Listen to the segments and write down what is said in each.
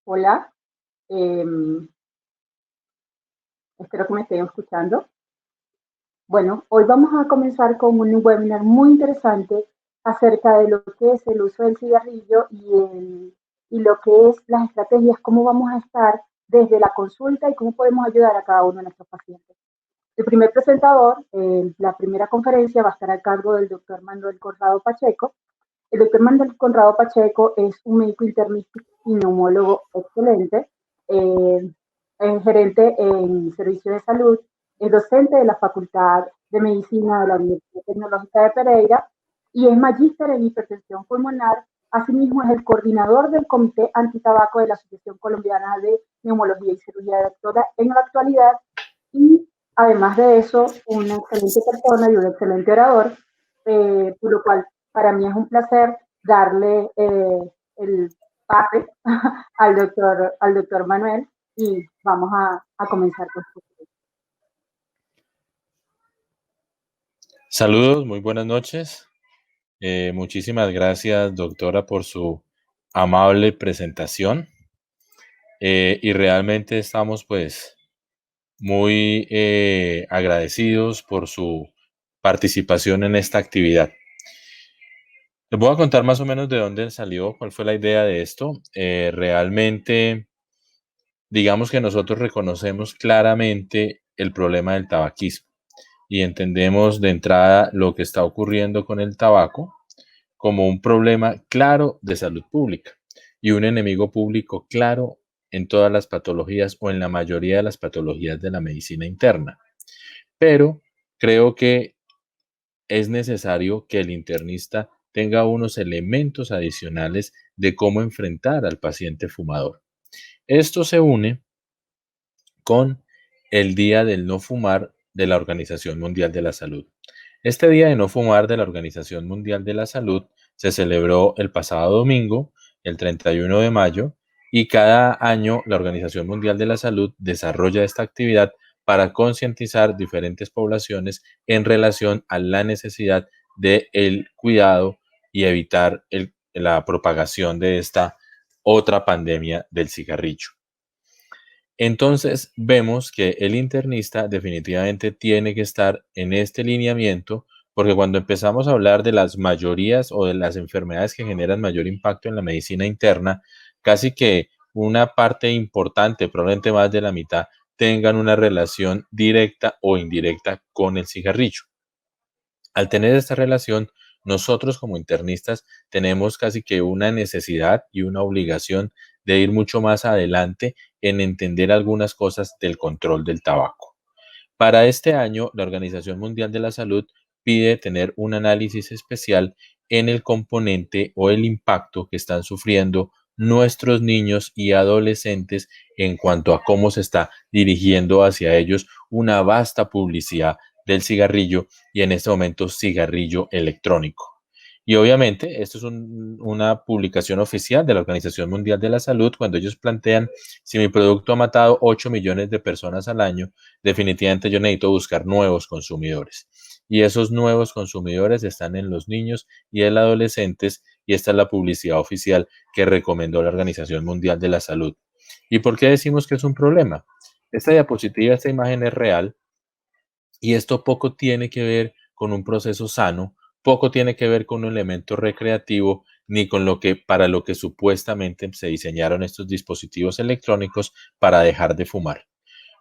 Hola, espero que me estén escuchando. Bueno, hoy vamos a comenzar con un webinar muy interesante acerca de lo que es el uso del cigarrillo y lo que es las estrategias, cómo vamos a estar desde la consulta y cómo podemos ayudar a cada uno de nuestros pacientes. El primer presentador, la primera conferencia va a estar a cargo del doctor Manuel Conrado Pacheco. El doctor Manuel Conrado Pacheco es un médico internista y neumólogo excelente, eh, es gerente en servicios de salud, es docente de la Facultad de Medicina de la Universidad Tecnológica de Pereira y es magíster en hipertensión pulmonar. Asimismo, es el coordinador del Comité Antitabaco de la Asociación Colombiana de Neumología y Cirugía Doctora en la actualidad y, además de eso, una excelente persona y un excelente orador, por lo cual para mí es un placer darle el pase al doctor Manuel y vamos a comenzar con su. Saludos, muy buenas noches. Muchísimas gracias, doctora, por su amable presentación. Y realmente estamos pues muy agradecidos por su participación en esta actividad. Les voy a contar más o menos de dónde salió, cuál fue la idea de esto. Realmente, digamos que nosotros reconocemos claramente el problema del tabaquismo y entendemos de entrada lo que está ocurriendo con el tabaco como un problema claro de salud pública y un enemigo público claro en todas las patologías o en la mayoría de las patologías de la medicina interna. Pero creo que es necesario que el internista tenga unos elementos adicionales de cómo enfrentar al paciente fumador. Esto se une con el Día del No Fumar de la Organización Mundial de la Salud. Este Día de No Fumar de la Organización Mundial de la Salud se celebró el pasado domingo, el 31 de mayo, y cada año la Organización Mundial de la Salud desarrolla esta actividad para concientizar diferentes poblaciones en relación a la necesidad del cuidado y evitar la propagación de esta otra pandemia del cigarrillo. Entonces vemos que el internista definitivamente tiene que estar en este lineamiento, porque cuando empezamos a hablar de las mayorías o de las enfermedades que generan mayor impacto en la medicina interna, casi que una parte importante, probablemente más de la mitad, tengan una relación directa o indirecta con el cigarrillo. Al tener esta relación, nosotros como internistas tenemos casi que una necesidad y una obligación de ir mucho más adelante en entender algunas cosas del control del tabaco. Para este año, la Organización Mundial de la Salud pide tener un análisis especial en el componente o el impacto que están sufriendo nuestros niños y adolescentes en cuanto a cómo se está dirigiendo hacia ellos una vasta publicidad del cigarrillo y en este momento cigarrillo electrónico. Y obviamente, esto es una publicación oficial de la Organización Mundial de la Salud cuando ellos plantean, si mi producto ha matado 8 millones de personas al año, definitivamente yo necesito buscar nuevos consumidores. Y esos nuevos consumidores están en los niños y en los adolescentes, y esta es la publicidad oficial que recomendó la Organización Mundial de la Salud. ¿Y por qué decimos que es un problema? Esta diapositiva, esta imagen es real, y esto poco tiene que ver con un proceso sano, poco tiene que ver con un elemento recreativo, ni con para lo que supuestamente se diseñaron estos dispositivos electrónicos para dejar de fumar.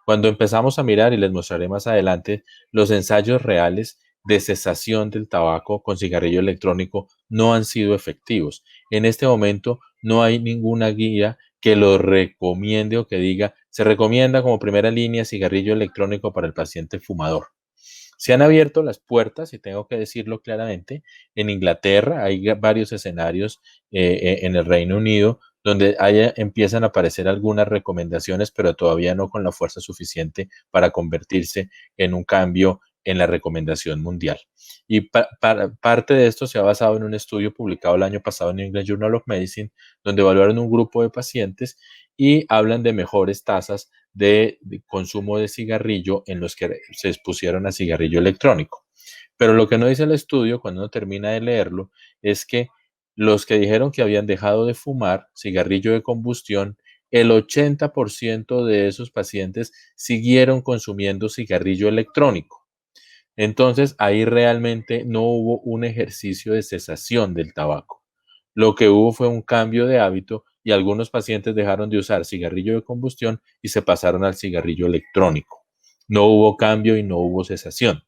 Cuando empezamos a mirar, y les mostraré más adelante, los ensayos reales de cesación del tabaco con cigarrillo electrónico no han sido efectivos. En este momento no hay ninguna guía que lo recomiende o que diga, se recomienda como primera línea cigarrillo electrónico para el paciente fumador. Se han abierto las puertas, y tengo que decirlo claramente, en Inglaterra hay varios escenarios, en el Reino Unido, donde empiezan a aparecer algunas recomendaciones, pero todavía no con la fuerza suficiente para convertirse en un cambio en la recomendación mundial. Y parte de esto se ha basado en un estudio publicado el año pasado en England Journal of Medicine, donde evaluaron un grupo de pacientes y hablan de mejores tasas de consumo de cigarrillo en los que se expusieron a cigarrillo electrónico. Pero lo que no dice el estudio, cuando uno termina de leerlo, es que los que dijeron que habían dejado de fumar cigarrillo de combustión el 80% de esos pacientes siguieron consumiendo cigarrillo electrónico. Entonces, ahí realmente no hubo un ejercicio de cesación del tabaco. Lo que hubo fue un cambio de hábito y algunos pacientes dejaron de usar cigarrillo de combustión y se pasaron al cigarrillo electrónico. No hubo cambio y no hubo cesación.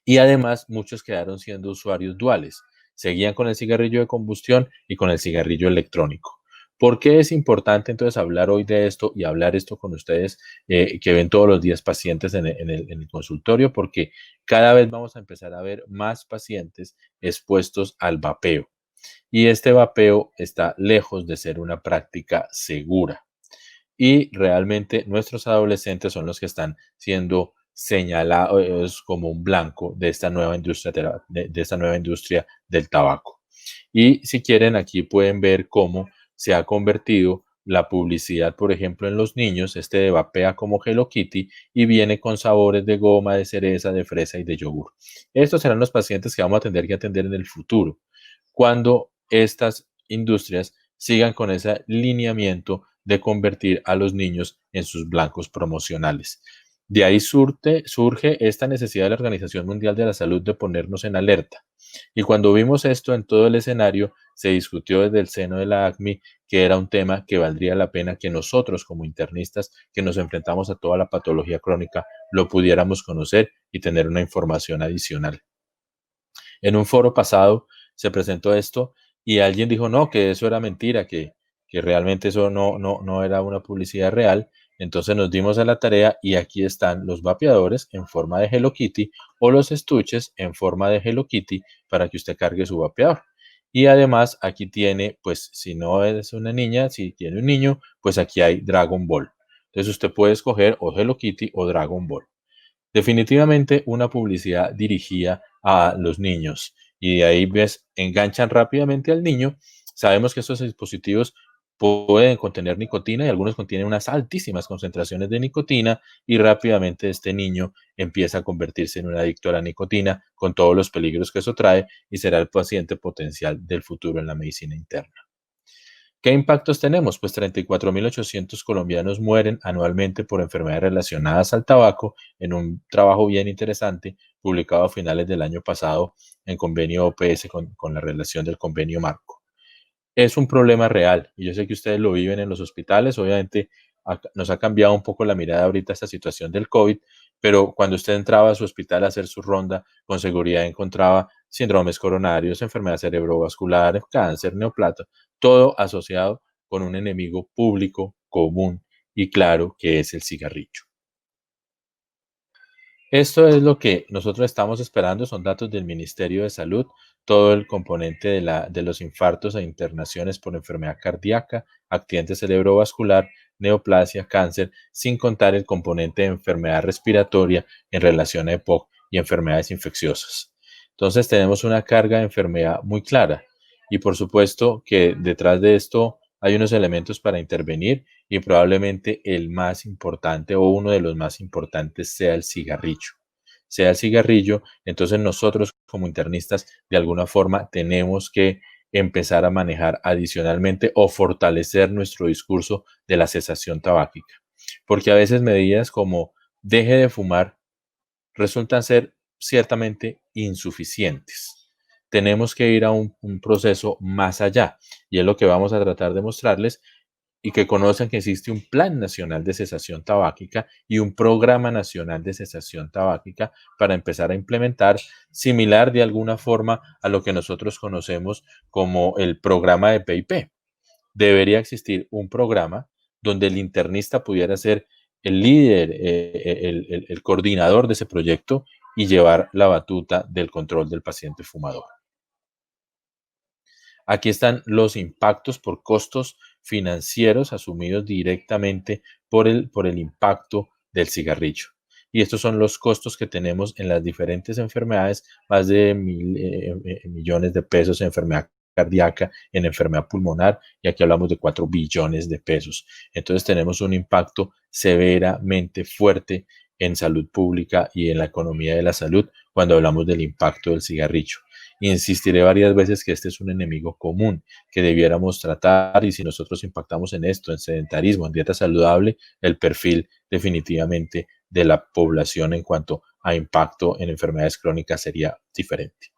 Y además, muchos quedaron siendo usuarios duales. Seguían con el cigarrillo de combustión y con el cigarrillo electrónico. ¿Por qué es importante entonces hablar hoy de esto y hablar esto con ustedes que ven todos los días pacientes en el consultorio? Porque cada vez vamos a empezar a ver más pacientes expuestos al vapeo. Y este vapeo está lejos de ser una práctica segura. Y realmente nuestros adolescentes son los que están siendo señalados como un blanco de esta nueva industria, de esta nueva industria del tabaco. Y si quieren, aquí pueden ver cómo se ha convertido la publicidad, por ejemplo, en los niños, de vapea como Hello Kitty y viene con sabores de goma, de cereza, de fresa y de yogur. Estos serán los pacientes que vamos a tener que atender en el futuro, cuando estas industrias sigan con ese lineamiento de convertir a los niños en sus blancos promocionales. De ahí surge esta necesidad de la Organización Mundial de la Salud de ponernos en alerta. Y cuando vimos esto en todo el escenario, se discutió desde el seno de la ACMI que era un tema que valdría la pena que nosotros como internistas que nos enfrentamos a toda la patología crónica lo pudiéramos conocer y tener una información adicional. En un foro pasado se presentó esto y alguien dijo no, que eso era mentira, que realmente eso no era una publicidad real. Entonces nos dimos a la tarea y aquí están los vapeadores en forma de Hello Kitty o los estuches en forma de Hello Kitty para que usted cargue su vapeador. Y además aquí tiene, pues si no es una niña, si tiene un niño, pues aquí hay Dragon Ball. Entonces usted puede escoger o Hello Kitty o Dragon Ball. Definitivamente una publicidad dirigida a los niños y de ahí ves, enganchan rápidamente al niño. Sabemos que estos dispositivos pueden contener nicotina y algunos contienen unas altísimas concentraciones de nicotina y rápidamente este niño empieza a convertirse en un adicto a la nicotina con todos los peligros que eso trae y será el paciente potencial del futuro en la medicina interna. ¿Qué impactos tenemos? Pues 34.800 colombianos mueren anualmente por enfermedades relacionadas al tabaco en un trabajo bien interesante publicado a finales del año pasado en convenio OPS con la relación del convenio marco. Es un problema real y yo sé que ustedes lo viven en los hospitales. Obviamente nos ha cambiado un poco la mirada ahorita esta situación del COVID, pero cuando usted entraba a su hospital a hacer su ronda, con seguridad encontraba síndromes coronarios, enfermedad cerebrovascular, cáncer, neoplasia, todo asociado con un enemigo público común y claro que es el cigarrillo. Esto es lo que nosotros estamos esperando, son datos del Ministerio de Salud, todo el componente de los infartos e internaciones por enfermedad cardíaca, accidente cerebrovascular, neoplasia, cáncer, sin contar el componente de enfermedad respiratoria en relación a EPOC y enfermedades infecciosas. Entonces tenemos una carga de enfermedad muy clara y por supuesto que detrás de esto hay unos elementos para intervenir y probablemente el más importante o uno de los más importantes sea el cigarrillo. Sea el cigarrillo, entonces nosotros como internistas de alguna forma tenemos que empezar a manejar adicionalmente o fortalecer nuestro discurso de la cesación tabáquica. Porque a veces medidas como deje de fumar resultan ser ciertamente insuficientes. Tenemos que ir a un proceso más allá y es lo que vamos a tratar de mostrarles y que conozcan que existe un Plan Nacional de Cesación Tabáquica y un Programa Nacional de Cesación Tabáquica para empezar a implementar, similar de alguna forma a lo que nosotros conocemos como el programa de PIP. Debería existir un programa donde el internista pudiera ser el líder, el coordinador de ese proyecto y llevar la batuta del control del paciente fumador. Aquí están los impactos por costos financieros asumidos directamente por el impacto del cigarrillo. Y estos son los costos que tenemos en las diferentes enfermedades, más de millones de pesos en enfermedad cardíaca, en enfermedad pulmonar, y aquí hablamos de 4 billones de pesos. Entonces tenemos un impacto severamente fuerte en salud pública y en la economía de la salud cuando hablamos del impacto del cigarrillo. insistiré varias veces que este es un enemigo común que debiéramos tratar, y si nosotros impactamos en esto, en sedentarismo, en dieta saludable, el perfil definitivamente de la población en cuanto a impacto en enfermedades crónicas sería diferente.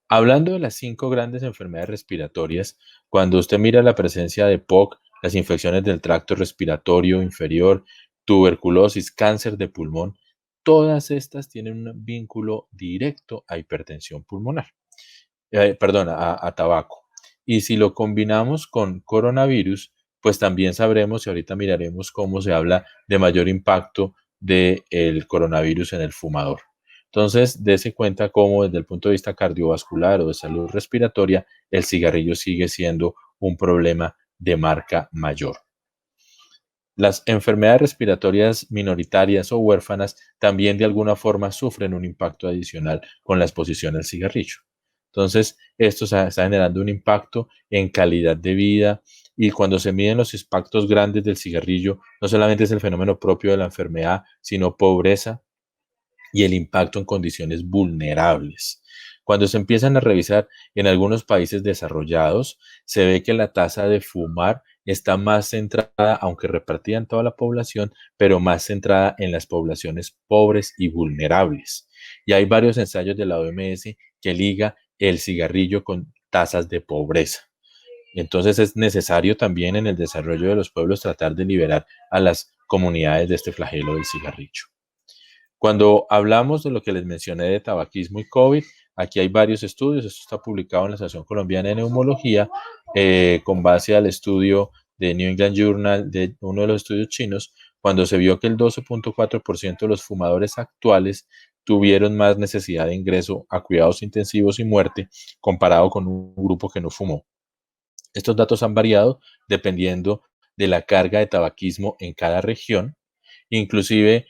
Hablando de las 5 grandes enfermedades respiratorias, cuando usted mira la presencia de POC, las infecciones del tracto respiratorio inferior, tuberculosis, cáncer de pulmón, todas estas tienen un vínculo directo a hipertensión pulmonar, perdón, a tabaco. Y si lo combinamos con coronavirus, pues también sabremos, y ahorita miraremos cómo se habla de mayor impacto del coronavirus en el fumador. Entonces, dése cuenta cómo desde el punto de vista cardiovascular o de salud respiratoria, el cigarrillo sigue siendo un problema de marca mayor. Las enfermedades respiratorias minoritarias o huérfanas también de alguna forma sufren un impacto adicional con la exposición al cigarrillo. Entonces, esto está generando un impacto en calidad de vida, y cuando se miden los impactos grandes del cigarrillo, no solamente es el fenómeno propio de la enfermedad, sino pobreza y el impacto en condiciones vulnerables. Cuando se empiezan a revisar en algunos países desarrollados, se ve que la tasa de fumar está más centrada, aunque repartida en toda la población, pero más centrada en las poblaciones pobres y vulnerables. Y hay varios ensayos de la OMS que liga el cigarrillo con tasas de pobreza. Entonces es necesario también en el desarrollo de los pueblos tratar de liberar a las comunidades de este flagelo del cigarrillo. Cuando hablamos de lo que les mencioné de tabaquismo y COVID, aquí hay varios estudios. Esto está publicado en la Asociación Colombiana de Neumología, con base al estudio de New England Journal, de uno de los estudios chinos, cuando se vio que el 12.4% de los fumadores actuales tuvieron más necesidad de ingreso a cuidados intensivos y muerte comparado con un grupo que no fumó. Estos datos han variado dependiendo de la carga de tabaquismo en cada región. Inclusive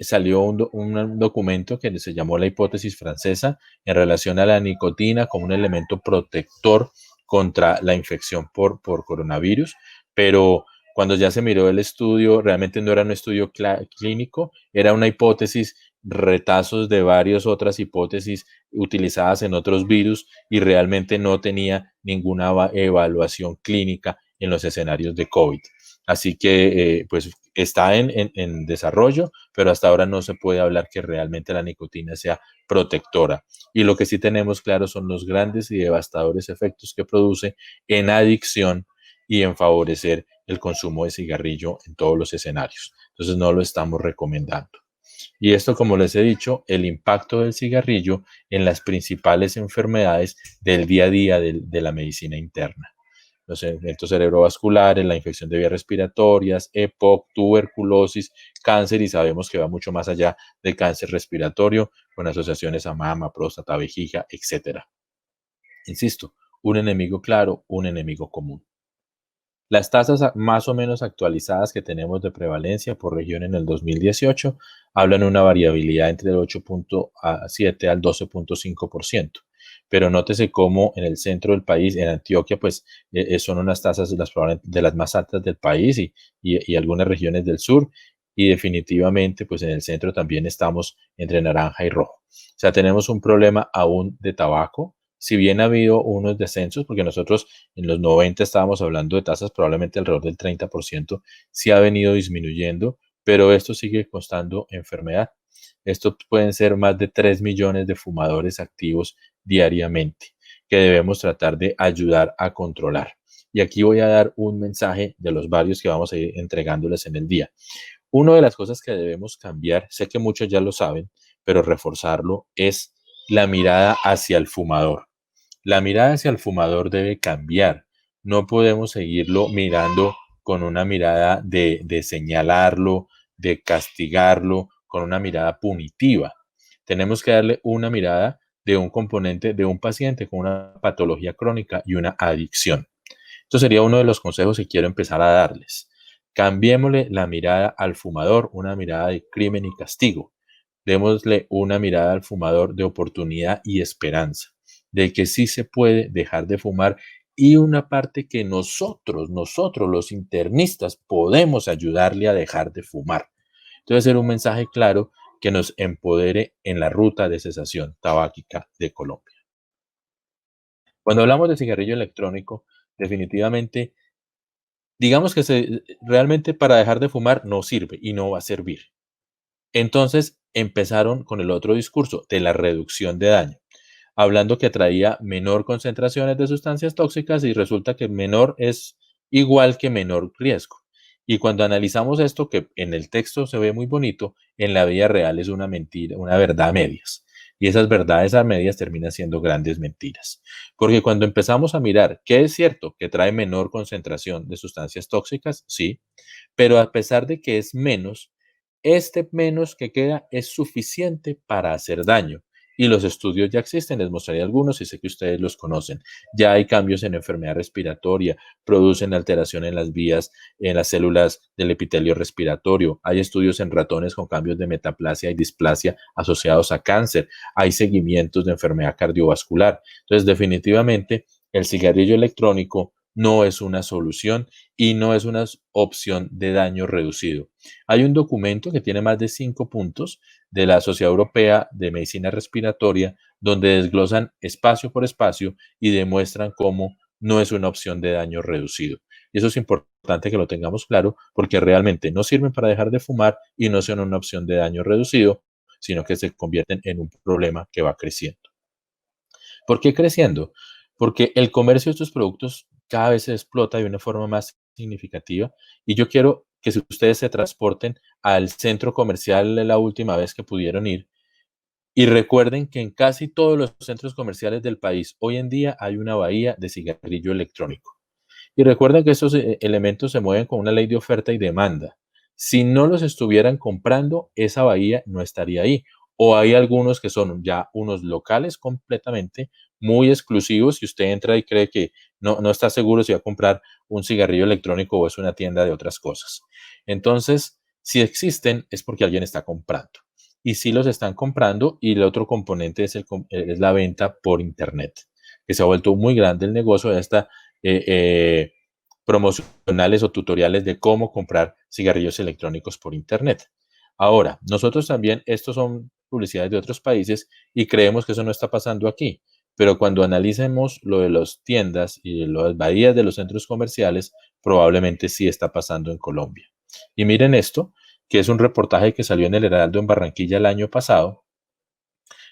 salió un documento que se llamó la hipótesis francesa en relación a la nicotina como un elemento protector contra la infección por coronavirus, pero cuando ya se miró el estudio, realmente no era un estudio clínico, era una hipótesis, retazos de varias otras hipótesis utilizadas en otros virus, y realmente no tenía ninguna evaluación clínica en los escenarios de COVID. Así que pues está en desarrollo, pero hasta ahora no se puede hablar que realmente la nicotina sea protectora. Y lo que sí tenemos claro son los grandes y devastadores efectos que produce en adicción y en favorecer el consumo de cigarrillo en todos los escenarios. Entonces no lo estamos recomendando. Y esto, como les he dicho, el impacto del cigarrillo en las principales enfermedades del día a día de la medicina interna: los eventos cerebrovasculares, la infección de vías respiratorias, EPOC, tuberculosis, cáncer, y sabemos que va mucho más allá del cáncer respiratorio, con asociaciones a mama, próstata, vejiga, etc. Insisto, un enemigo claro, un enemigo común. Las tasas más o menos actualizadas que tenemos de prevalencia por región en el 2018 hablan de una variabilidad entre el 8.7 al 12.5%. Pero nótese cómo en el centro del país, en Antioquia, pues son unas tasas de las más altas del país, y algunas regiones del sur, y definitivamente pues en el centro también estamos entre naranja y rojo. O sea, tenemos un problema aún de tabaco. Si bien ha habido unos descensos, porque nosotros en los 90 estábamos hablando de tasas probablemente alrededor del 30%, sí ha venido disminuyendo, pero esto sigue costando enfermedad. Esto pueden ser más de 3 millones de fumadores activos diariamente, que debemos tratar de ayudar a controlar. Y aquí voy a dar un mensaje de los varios que vamos a ir entregándoles en el día. Una de las cosas que debemos cambiar, sé que muchos ya lo saben, pero reforzarlo, es la mirada hacia el fumador. La mirada hacia el fumador debe cambiar. No podemos seguirlo mirando con una mirada de señalarlo, de castigarlo, con una mirada punitiva. Tenemos que darle una mirada de un componente, de un paciente con una patología crónica y una adicción. Esto sería uno de los consejos que quiero empezar a darles. Cambiémosle la mirada al fumador, una mirada de crimen y castigo. Démosle una mirada al fumador de oportunidad y esperanza, de que sí se puede dejar de fumar, y una parte que nosotros los internistas podemos ayudarle a dejar de fumar. Entonces, ser un mensaje claro que nos empodere en la ruta de cesación tabáquica de Colombia. Cuando hablamos de cigarrillo electrónico, definitivamente, digamos que realmente para dejar de fumar no sirve y no va a servir. Entonces empezaron con el otro discurso de la reducción de daño, hablando que traía menor concentraciones de sustancias tóxicas y resulta que menor es igual que menor riesgo. Y cuando analizamos esto, que en el texto se ve muy bonito, en la vida real es una mentira, una verdad a medias. Y esas verdades a medias terminan siendo grandes mentiras. Porque cuando empezamos a mirar que es cierto que trae menor concentración de sustancias tóxicas, sí, pero a pesar de que es menos, este menos que queda es suficiente para hacer daño. Y los estudios ya existen, les mostraré algunos y sé que ustedes los conocen. Ya hay cambios en enfermedad respiratoria, producen alteración en las vías, en las células del epitelio respiratorio. Hay estudios en ratones con cambios de metaplasia y displasia asociados a cáncer. Hay seguimientos de enfermedad cardiovascular. Entonces, definitivamente, el cigarrillo electrónico no es una solución y no es una opción de daño reducido. Hay un documento que tiene más de 5 puntos de la Sociedad Europea de Medicina Respiratoria donde desglosan espacio por espacio y demuestran cómo no es una opción de daño reducido. Y eso es importante que lo tengamos claro porque realmente no sirven para dejar de fumar y no son una opción de daño reducido, sino que se convierten en un problema que va creciendo. ¿Por qué creciendo? Porque el comercio de estos productos cada vez se explota de una forma más significativa y yo quiero que si ustedes se transporten al centro comercial la última vez que pudieron ir y recuerden que en casi todos los centros comerciales del país hoy en día hay una bahía de cigarrillo electrónico. Y recuerden que estos elementos se mueven con una ley de oferta y demanda. Si no los estuvieran comprando, esa bahía no estaría ahí. O hay algunos que son ya unos locales completamente muy exclusivos y usted entra y cree que no está seguro si va a comprar un cigarrillo electrónico o es una tienda de otras cosas. Entonces, si existen es porque alguien está comprando. Y si los están comprando y el otro componente es la venta por internet, que se ha vuelto muy grande el negocio. Ya está promocionales o tutoriales de cómo comprar cigarrillos electrónicos por internet. Ahora, nosotros también, estos son publicidades de otros países y creemos que eso no está pasando aquí, pero cuando analicemos lo de las tiendas y las bahías de los centros comerciales, probablemente sí está pasando en Colombia. Y miren esto, que es un reportaje que salió en el Heraldo en Barranquilla el año pasado,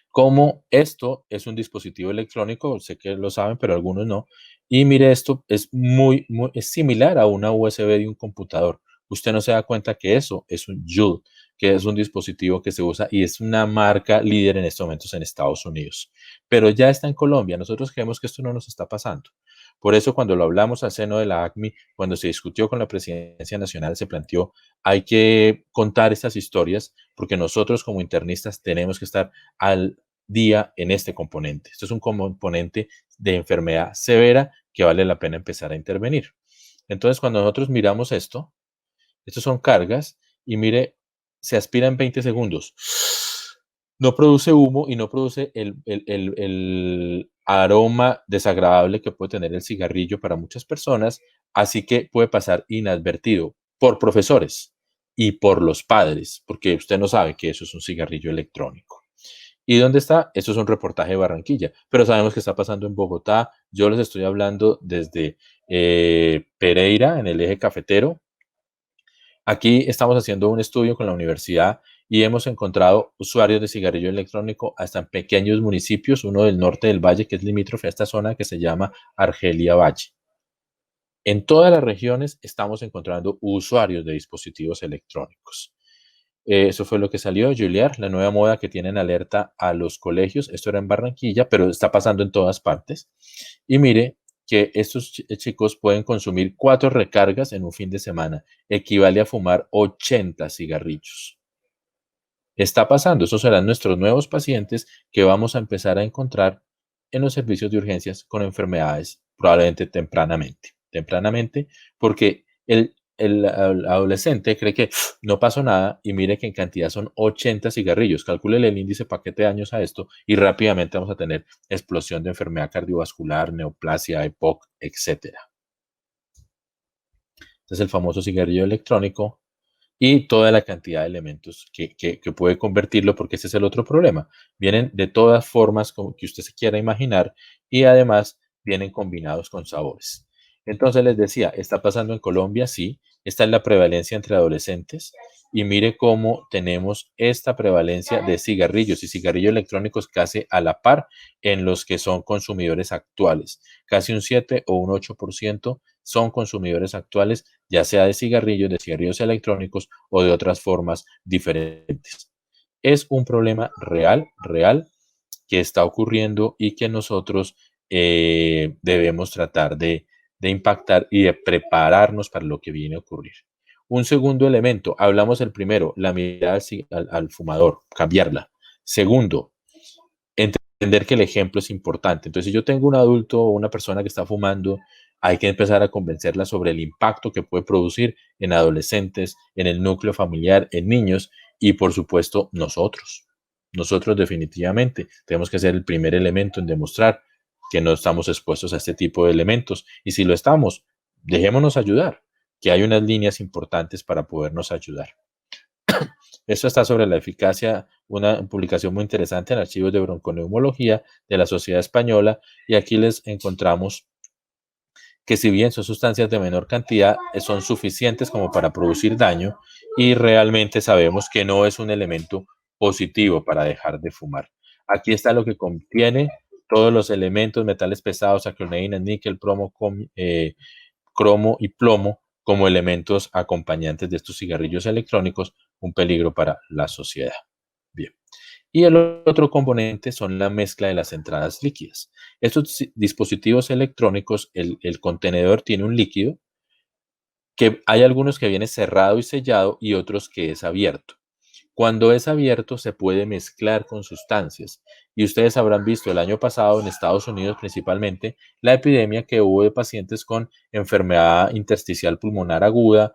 como esto es un dispositivo electrónico, sé que lo saben, pero algunos no. Y mire, esto es es similar a una USB de un computador. Usted no se da cuenta que eso es un Juul, que es un dispositivo que se usa y es una marca líder en estos momentos en Estados Unidos. Pero ya está en Colombia. Nosotros creemos que esto no nos está pasando. Por eso cuando lo hablamos al seno de la ACMI, cuando se discutió con la Presidencia Nacional, se planteó, hay que contar estas historias porque nosotros como internistas tenemos que estar al día en este componente. Esto es un componente de enfermedad severa que vale la pena empezar a intervenir. Entonces, cuando nosotros miramos esto, estos son cargas y mire, se aspira en 20 segundos. No produce humo y no produce el aroma desagradable que puede tener el cigarrillo para muchas personas, así que puede pasar inadvertido por profesores y por los padres, porque usted no sabe que eso es un cigarrillo electrónico. ¿Y dónde está? Esto es un reportaje de Barranquilla, pero sabemos que está pasando en Bogotá. Yo les estoy hablando desde Pereira, en el eje cafetero. Aquí estamos haciendo un estudio con la universidad y hemos encontrado usuarios de cigarrillo electrónico hasta en pequeños municipios, uno del norte del valle que es limítrofe a esta zona que se llama Argelia Valle. En todas las regiones estamos encontrando usuarios de dispositivos electrónicos. Eso fue lo que salió, Juliar, la nueva moda que tienen alerta a los colegios. Esto era en Barranquilla, pero está pasando en todas partes. Y mire que estos chicos pueden consumir 4 recargas en un fin de semana. Equivale a fumar 80 cigarrillos. Está pasando, esos serán nuestros nuevos pacientes que vamos a empezar a encontrar en los servicios de urgencias con enfermedades probablemente tempranamente, porque el adolescente cree que no pasó nada y mire que en cantidad son 80 cigarrillos. Calcúlele el índice paquete de años a esto y rápidamente vamos a tener explosión de enfermedad cardiovascular, neoplasia, EPOC, etc. Este es el famoso cigarrillo electrónico y toda la cantidad de elementos que puede convertirlo, porque ese es el otro problema. Vienen de todas formas como que usted se quiera imaginar y además vienen combinados con sabores. Entonces les decía, ¿está pasando en Colombia? Sí. Esta es la prevalencia entre adolescentes y mire cómo tenemos esta prevalencia de cigarrillos y cigarrillos electrónicos casi a la par en los que son consumidores actuales. Casi un 7 o un 8% son consumidores actuales, ya sea de cigarrillos electrónicos o de otras formas diferentes. Es un problema real, que está ocurriendo y que nosotros debemos tratar de impactar y de prepararnos para lo que viene a ocurrir. Un segundo elemento, hablamos el primero, la mirada al fumador, cambiarla. Segundo, entender que el ejemplo es importante. Entonces, si yo tengo un adulto o una persona que está fumando, hay que empezar a convencerla sobre el impacto que puede producir en adolescentes, en el núcleo familiar, en niños y, por supuesto, nosotros. Nosotros definitivamente tenemos que ser el primer elemento en demostrar que no estamos expuestos a este tipo de elementos. Y si lo estamos, dejémonos ayudar, que hay unas líneas importantes para podernos ayudar. Esto está sobre la eficacia, una publicación muy interesante en archivos de bronconeumología de la Sociedad Española, y aquí les encontramos que si bien son sustancias de menor cantidad, son suficientes como para producir daño y realmente sabemos que no es un elemento positivo para dejar de fumar. Aquí está lo que contiene todos los elementos, metales pesados, acroleína, níquel, cromo y plomo como elementos acompañantes de estos cigarrillos electrónicos, un peligro para la sociedad. Bien. Y el otro componente son la mezcla de las entradas líquidas. Estos dispositivos electrónicos, el contenedor tiene un líquido que hay algunos que viene cerrado y sellado y otros que es abierto. Cuando es abierto se puede mezclar con sustancias y ustedes habrán visto el año pasado en Estados Unidos principalmente la epidemia que hubo de pacientes con enfermedad intersticial pulmonar aguda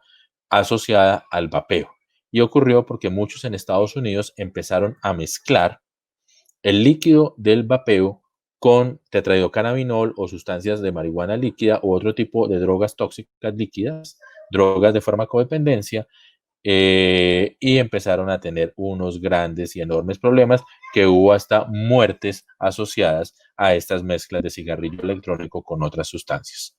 asociada al vapeo. Y ocurrió porque muchos en Estados Unidos empezaron a mezclar el líquido del vapeo con tetrahidrocannabinol o sustancias de marihuana líquida u otro tipo de drogas tóxicas líquidas, drogas de farmacodependencia, y empezaron a tener unos grandes y enormes problemas que hubo hasta muertes asociadas a estas mezclas de cigarrillo electrónico con otras sustancias.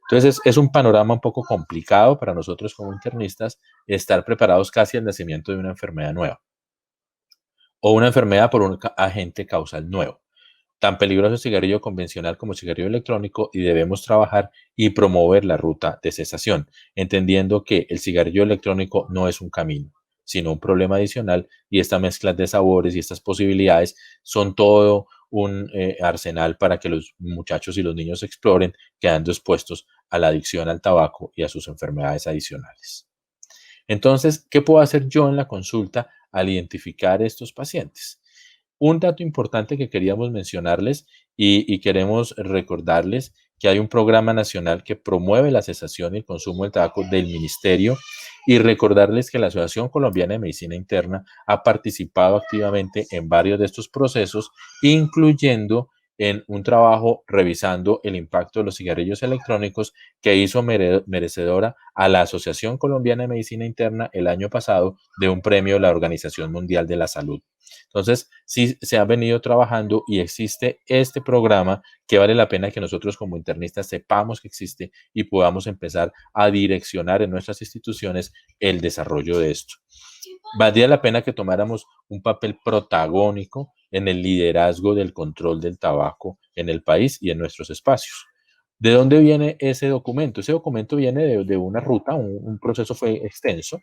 Entonces es un panorama un poco complicado para nosotros como internistas estar preparados casi al nacimiento de una enfermedad nueva o una enfermedad por un agente causal nuevo. Tan peligroso el cigarrillo convencional como el cigarrillo electrónico y debemos trabajar y promover la ruta de cesación, entendiendo que el cigarrillo electrónico no es un camino, sino un problema adicional y esta mezcla de sabores y estas posibilidades son todo un arsenal para que los muchachos y los niños exploren, quedando expuestos a la adicción al tabaco y a sus enfermedades adicionales. Entonces, ¿qué puedo hacer yo en la consulta al identificar estos pacientes? Un dato importante que queríamos mencionarles y queremos recordarles que hay un programa nacional que promueve la cesación y el consumo del tabaco del ministerio y recordarles que la Asociación Colombiana de Medicina Interna ha participado activamente en varios de estos procesos, incluyendo en un trabajo revisando el impacto de los cigarrillos electrónicos que hizo merecedora a la Asociación Colombiana de Medicina Interna el año pasado de un premio de la Organización Mundial de la Salud. Entonces, sí se ha venido trabajando y existe este programa que vale la pena que nosotros como internistas sepamos que existe y podamos empezar a direccionar en nuestras instituciones el desarrollo de esto. Valdría la pena que tomáramos un papel protagónico en el liderazgo del control del tabaco en el país y en nuestros espacios. ¿De dónde viene ese documento? Ese documento viene de una ruta, un proceso fue extenso,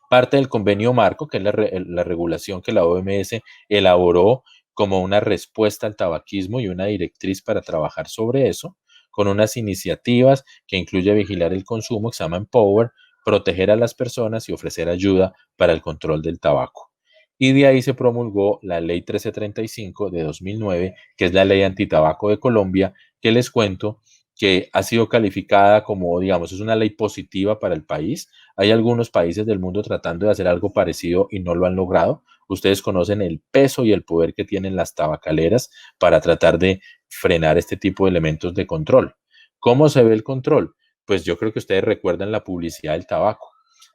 parte del convenio marco, que es la regulación que la OMS elaboró como una respuesta al tabaquismo y una directriz para trabajar sobre eso, con unas iniciativas que incluye vigilar el consumo, que se llama Empower, proteger a las personas y ofrecer ayuda para el control del tabaco. Y de ahí se promulgó la Ley 1335 de 2009, que es la ley antitabaco de Colombia, que les cuento que ha sido calificada como, digamos, es una ley positiva para el país. Hay algunos países del mundo tratando de hacer algo parecido y no lo han logrado. Ustedes conocen el peso y el poder que tienen las tabacaleras para tratar de frenar este tipo de elementos de control. ¿Cómo se ve el control? Pues yo creo que ustedes recuerdan la publicidad del tabaco.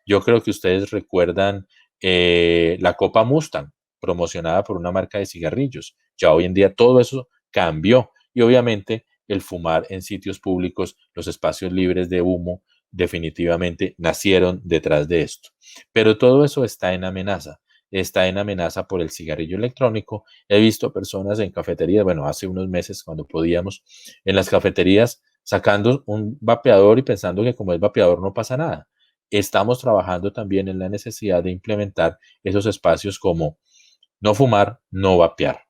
Yo creo que ustedes recuerdan la Copa Mustang, promocionada por una marca de cigarrillos. Ya hoy en día todo eso cambió y obviamente el fumar en sitios públicos, los espacios libres de humo, definitivamente nacieron detrás de esto. Pero todo eso está en amenaza por el cigarrillo electrónico. He visto personas en cafeterías, bueno, hace unos meses cuando podíamos, en las cafeterías sacando un vapeador y pensando que como es vapeador no pasa nada. Estamos trabajando también en la necesidad de implementar esos espacios como no fumar, no vapear.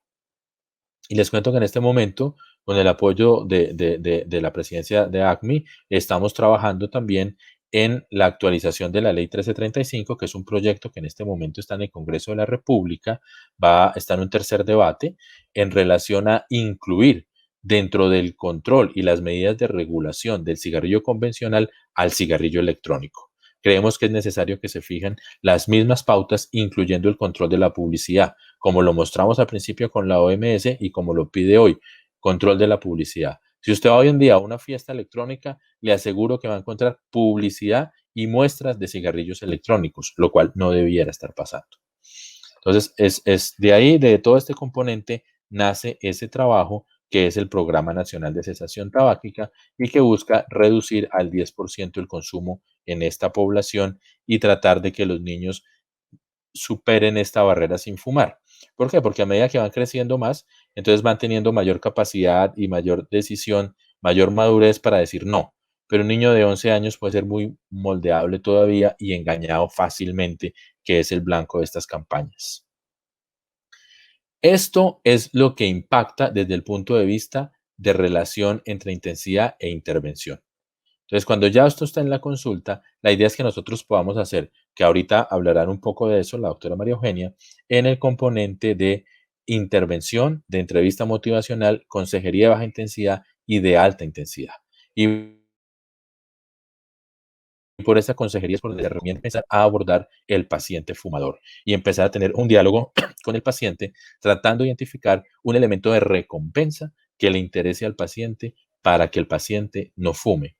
Y les cuento que en este momento, con el apoyo de la presidencia de ACMI, estamos trabajando también en la actualización de la ley 1335, que es un proyecto que en este momento está en el Congreso de la República, está en un tercer debate en relación a incluir dentro del control y las medidas de regulación del cigarrillo convencional al cigarrillo electrónico. Creemos que es necesario que se fijen las mismas pautas, incluyendo el control de la publicidad, como lo mostramos al principio con la OMS y como lo pide hoy, control de la publicidad. Si usted va hoy en día a una fiesta electrónica, le aseguro que va a encontrar publicidad y muestras de cigarrillos electrónicos, lo cual no debiera estar pasando. Entonces, es de ahí, de todo este componente, nace ese trabajo que es el Programa Nacional de Cesación Tabáquica y que busca reducir al 10% el consumo en esta población y tratar de que los niños superen esta barrera sin fumar. ¿Por qué? Porque a medida que van creciendo más, entonces van teniendo mayor capacidad y mayor decisión, mayor madurez para decir no. Pero un niño de 11 años puede ser muy moldeable todavía y engañado fácilmente, que es el blanco de estas campañas. Esto es lo que impacta desde el punto de vista de relación entre intensidad e intervención. Entonces, cuando ya esto está en la consulta, la idea es que nosotros podamos hacer, que ahorita hablarán un poco de eso la doctora María Eugenia, en el componente de intervención, de entrevista motivacional, consejería de baja intensidad y de alta intensidad. Y por esa consejería es por donde se empezar a abordar el paciente fumador y empezar a tener un diálogo con el paciente, tratando de identificar un elemento de recompensa que le interese al paciente para que el paciente no fume.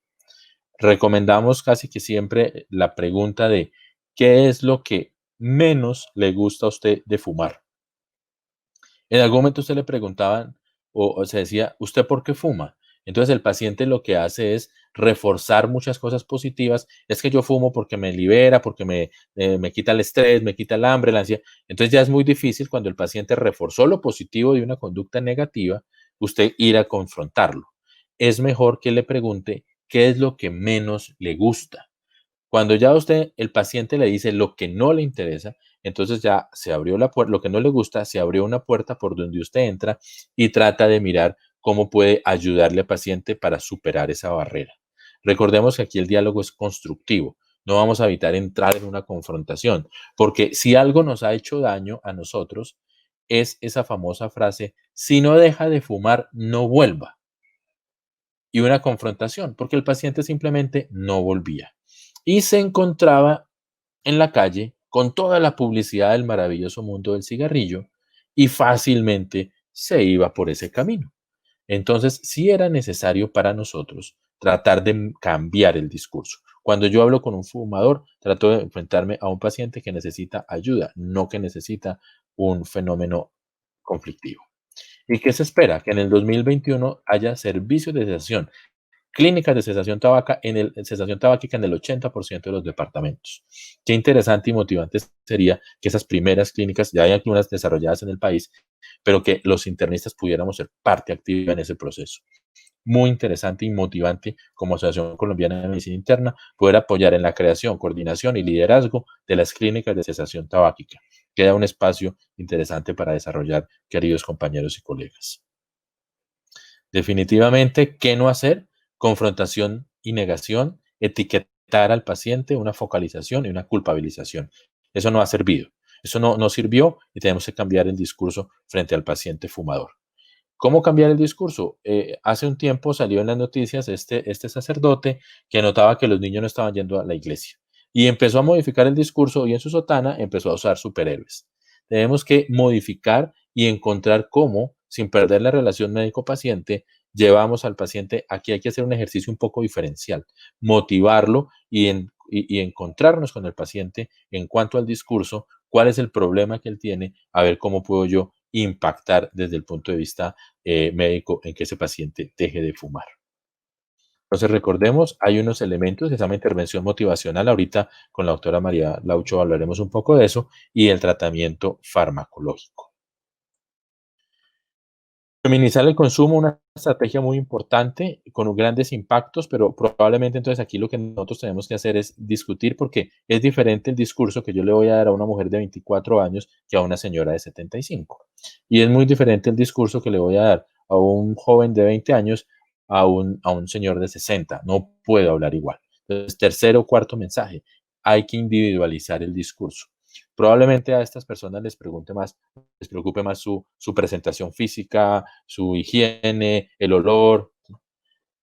Recomendamos casi que siempre la pregunta de ¿qué es lo que menos le gusta a usted de fumar? En algún momento usted le preguntaban o se decía, ¿usted por qué fuma? Entonces el paciente lo que hace es reforzar muchas cosas positivas. Es que yo fumo porque me libera, porque me quita el estrés, me quita el hambre, la ansiedad. Entonces ya es muy difícil cuando el paciente reforzó lo positivo de una conducta negativa, usted ir a confrontarlo. Es mejor que le pregunte qué es lo que menos le gusta. Cuando ya usted, el paciente le dice lo que no le interesa, entonces ya se abrió la puerta, lo que no le gusta, se abrió una puerta por donde usted entra y trata de mirar cómo puede ayudarle al paciente para superar esa barrera. Recordemos que aquí el diálogo es constructivo. No vamos a evitar entrar en una confrontación, porque si algo nos ha hecho daño a nosotros, es esa famosa frase, si no deja de fumar, no vuelva. Y una confrontación, porque el paciente simplemente no volvía y se encontraba en la calle con toda la publicidad del maravilloso mundo del cigarrillo y fácilmente se iba por ese camino. Entonces, sí era necesario para nosotros tratar de cambiar el discurso. Cuando yo hablo con un fumador, trato de enfrentarme a un paciente que necesita ayuda, no que necesita un fenómeno conflictivo. ¿Y qué se espera? Que en el 2021 haya servicios de cesación, clínicas de cesación tabáquica en el 80% de los departamentos. Qué interesante y motivante sería que esas primeras clínicas, ya hay algunas desarrolladas en el país, pero que los internistas pudiéramos ser parte activa en ese proceso. Muy interesante y motivante como Asociación Colombiana de Medicina Interna poder apoyar en la creación, coordinación y liderazgo de las clínicas de cesación tabáquica. Queda un espacio interesante para desarrollar, queridos compañeros y colegas. Definitivamente, ¿qué no hacer? Confrontación y negación, etiquetar al paciente, una focalización y una culpabilización. Eso no ha servido. Eso no sirvió y tenemos que cambiar el discurso frente al paciente fumador. ¿Cómo cambiar el discurso? Hace un tiempo salió en las noticias este sacerdote que notaba que los niños no estaban yendo a la iglesia y empezó a modificar el discurso y en su sotana empezó a usar superhéroes. Tenemos que modificar y encontrar cómo, sin perder la relación médico-paciente, llevamos al paciente. Aquí hay que hacer un ejercicio un poco diferencial, motivarlo y y encontrarnos con el paciente en cuanto al discurso, cuál es el problema que él tiene, a ver cómo puedo yo impactar desde el punto de vista médico en que ese paciente deje de fumar. Entonces, recordemos, hay unos elementos que se llama intervención motivacional. Ahorita con la doctora María Laucho hablaremos un poco de eso y el tratamiento farmacológico. Feminizar el consumo, una estrategia muy importante con grandes impactos, pero probablemente entonces aquí lo que nosotros tenemos que hacer es discutir porque es diferente el discurso que yo le voy a dar a una mujer de 24 años que a una señora de 75. Y es muy diferente el discurso que le voy a dar a un joven de 20 años a un señor de 60. No puedo hablar igual. Entonces, tercer o cuarto mensaje, hay que individualizar el discurso. Probablemente a estas personas les preocupe más su presentación física, su higiene, el olor.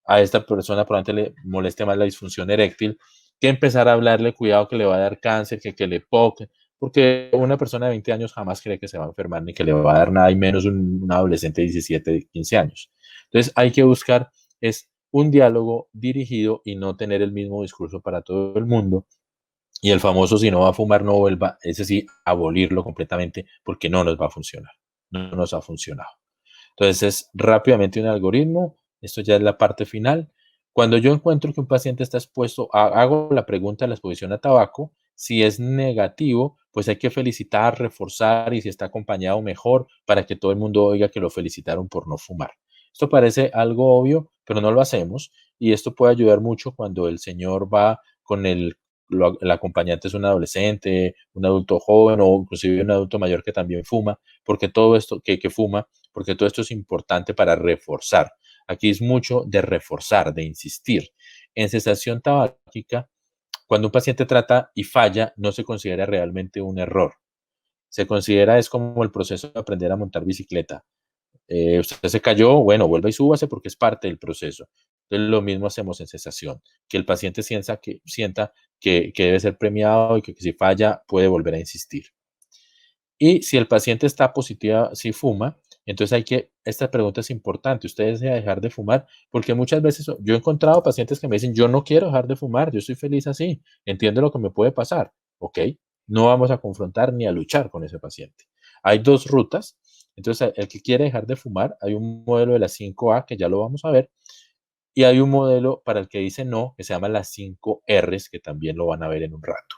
A esta persona probablemente le moleste más la disfunción eréctil que empezar a hablarle, cuidado que le va a dar cáncer, que le poque, porque una persona de 20 años jamás cree que se va a enfermar ni que le va a dar nada, y menos un adolescente de 17, 15 años. Entonces hay que buscar es un diálogo dirigido y no tener el mismo discurso para todo el mundo. Y el famoso, si no va a fumar, no vuelva, ese sí, abolirlo completamente porque no nos va a funcionar. No nos ha funcionado. Entonces, rápidamente un algoritmo. Esto ya es la parte final. Cuando yo encuentro que un paciente está expuesto, hago la pregunta de la exposición a tabaco. Si es negativo, pues hay que felicitar, reforzar y si está acompañado mejor para que todo el mundo oiga que lo felicitaron por no fumar. Esto parece algo obvio, pero no lo hacemos y esto puede ayudar mucho cuando el señor va con el acompañante es un adolescente, un adulto joven o inclusive un adulto mayor que también fuma, porque todo esto que fuma, porque todo esto es importante para reforzar. Aquí es mucho de reforzar, de insistir. En cesación tabáquica, cuando un paciente trata y falla, no se considera realmente un error. Se considera es como el proceso de aprender a montar bicicleta. Usted se cayó, bueno, vuelva y súbase porque es parte del proceso. Entonces, lo mismo hacemos en cesación, que el paciente sienta que debe ser premiado y que si falla puede volver a insistir. Y si el paciente está positiva, si fuma, entonces esta pregunta es importante, ¿usted desea dejar de fumar? Porque muchas veces yo he encontrado pacientes que me dicen, yo no quiero dejar de fumar, yo estoy feliz así, entiendo lo que me puede pasar. Ok, no vamos a confrontar ni a luchar con ese paciente. Hay dos rutas, entonces el que quiere dejar de fumar, hay un modelo de las 5A que ya lo vamos a ver, y hay un modelo para el que dice no, que se llama las 5 Rs, que también lo van a ver en un rato.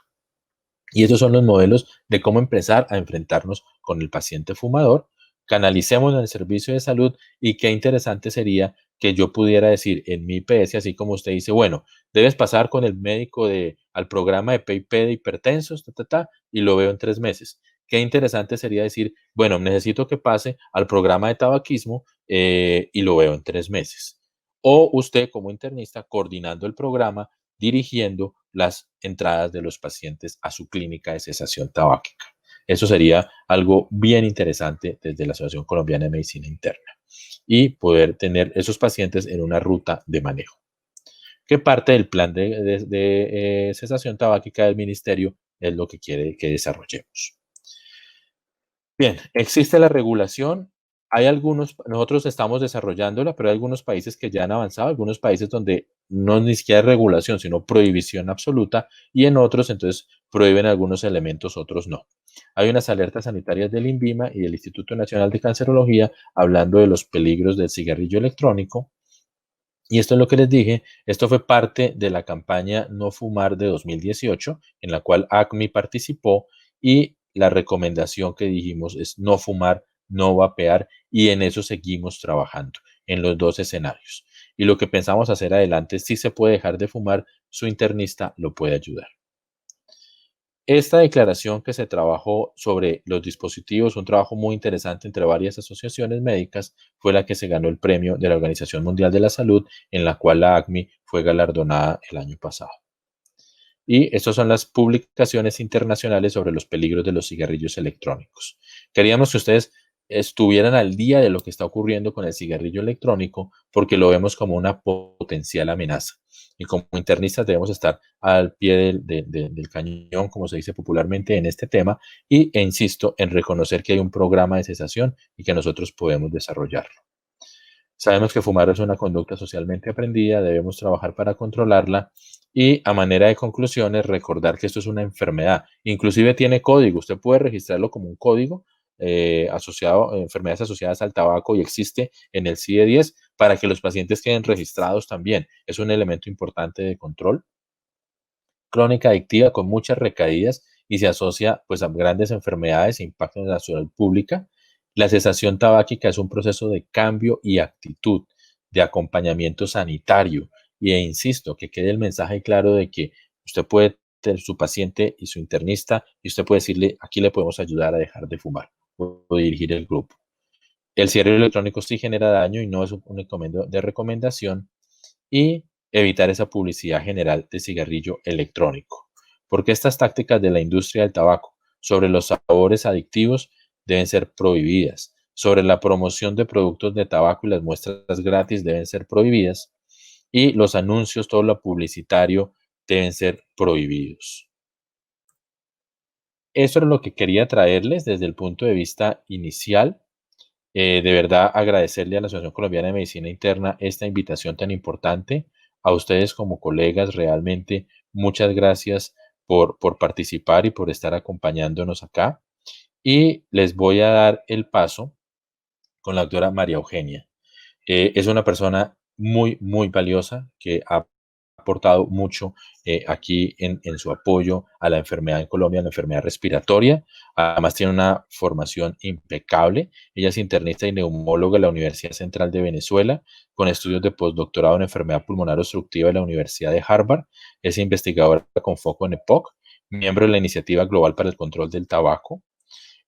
Y estos son los modelos de cómo empezar a enfrentarnos con el paciente fumador. Canalicemos en el servicio de salud y qué interesante sería que yo pudiera decir en mi IPS, así como usted dice, bueno, debes pasar con el médico al programa de PIP de hipertensos, y lo veo en 3 meses. Qué interesante sería decir, bueno, necesito que pase al programa de tabaquismo y lo veo en 3 meses. O usted como internista coordinando el programa, dirigiendo las entradas de los pacientes a su clínica de cesación tabáquica. Eso sería algo bien interesante desde la Asociación Colombiana de Medicina Interna y poder tener esos pacientes en una ruta de manejo. ¿Qué parte del plan de cesación tabáquica del ministerio es lo que quiere que desarrollemos? Bien, existe la regulación. Nosotros estamos desarrollándola, pero hay algunos países que ya han avanzado, algunos países donde no ni siquiera es regulación, sino prohibición absoluta, y en otros entonces prohíben algunos elementos, otros no. Hay unas alertas sanitarias del INVIMA y del Instituto Nacional de Cancerología hablando de los peligros del cigarrillo electrónico. Y esto es lo que les dije, esto fue parte de la campaña No Fumar de 2018, en la cual ACMI participó y la recomendación que dijimos es no fumar, no vapear y en eso seguimos trabajando, en los dos escenarios. Y lo que pensamos hacer adelante, si se puede dejar de fumar, su internista lo puede ayudar. Esta declaración que se trabajó sobre los dispositivos, un trabajo muy interesante entre varias asociaciones médicas, fue la que se ganó el premio de la Organización Mundial de la Salud, en la cual la ACMI fue galardonada el año pasado. Y estas son las publicaciones internacionales sobre los peligros de los cigarrillos electrónicos. Queríamos que ustedes estuvieran al día de lo que está ocurriendo con el cigarrillo electrónico porque lo vemos como una potencial amenaza. Y como internistas debemos estar al pie del cañón, como se dice popularmente, en este tema e insisto en reconocer que hay un programa de cesación y que nosotros podemos desarrollarlo. Sabemos que fumar es una conducta socialmente aprendida, debemos trabajar para controlarla y a manera de conclusiones recordar que esto es una enfermedad. Inclusive tiene código, usted puede registrarlo como un código asociado a enfermedades asociadas al tabaco y existe en el CIE-10 para que los pacientes queden registrados también. Es un elemento importante de control. Crónica adictiva con muchas recaídas y se asocia pues a grandes enfermedades e impactos en la salud pública. La cesación tabáquica es un proceso de cambio y actitud, de acompañamiento sanitario. Y insisto, que quede el mensaje claro de que usted puede tener su paciente y su internista y usted puede decirle, aquí le podemos ayudar a dejar de fumar o dirigir el grupo. El cigarrillo electrónico sí genera daño y no es un de recomendación y evitar esa publicidad general de cigarrillo electrónico, porque estas tácticas de la industria del tabaco sobre los sabores adictivos deben ser prohibidas, sobre la promoción de productos de tabaco y las muestras gratis deben ser prohibidas y los anuncios, todo lo publicitario deben ser prohibidos. Eso es lo que quería traerles desde el punto de vista inicial. De verdad agradecerle a la Asociación Colombiana de Medicina Interna esta invitación tan importante. A ustedes como colegas, realmente muchas gracias por participar y por estar acompañándonos acá. Y les voy a dar el paso con la doctora María Eugenia. Es una persona muy, muy valiosa que ha aportado mucho aquí en su apoyo a la enfermedad en Colombia, la enfermedad respiratoria. Además tiene una formación impecable. Ella es internista y neumóloga de la Universidad Central de Venezuela, con estudios de postdoctorado en enfermedad pulmonar obstructiva de la Universidad de Harvard. Es investigadora con foco en EPOC, miembro de la Iniciativa Global para el Control del Tabaco.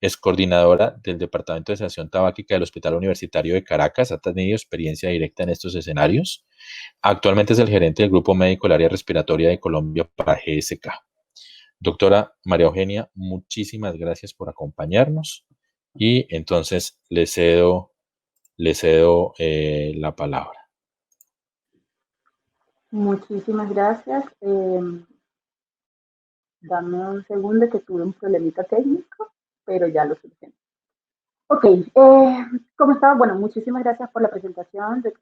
Es coordinadora del Departamento de Sanación Tabáquica del Hospital Universitario de Caracas. Ha tenido experiencia directa en estos escenarios. Actualmente es el gerente del Grupo Médico del Área Respiratoria de Colombia para GSK. Doctora María Eugenia, muchísimas gracias por acompañarnos y entonces le cedo la palabra. Muchísimas gracias. Dame un segundo que tuve un problemita técnico, pero ya lo solucioné. Ok, ¿cómo está? Bueno, muchísimas gracias por la presentación de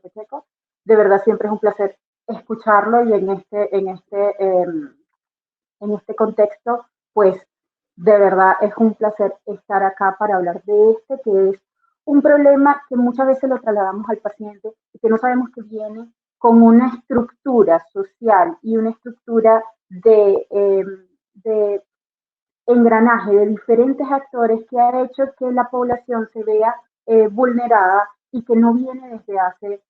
Pacheco. De verdad siempre es un placer escucharlo y en este contexto, pues de verdad es un placer estar acá para hablar de este, que es un problema que muchas veces lo trasladamos al paciente y que no sabemos que viene con una estructura social y una estructura de engranaje de diferentes actores que ha hecho que la población se vea vulnerada y que no viene desde hace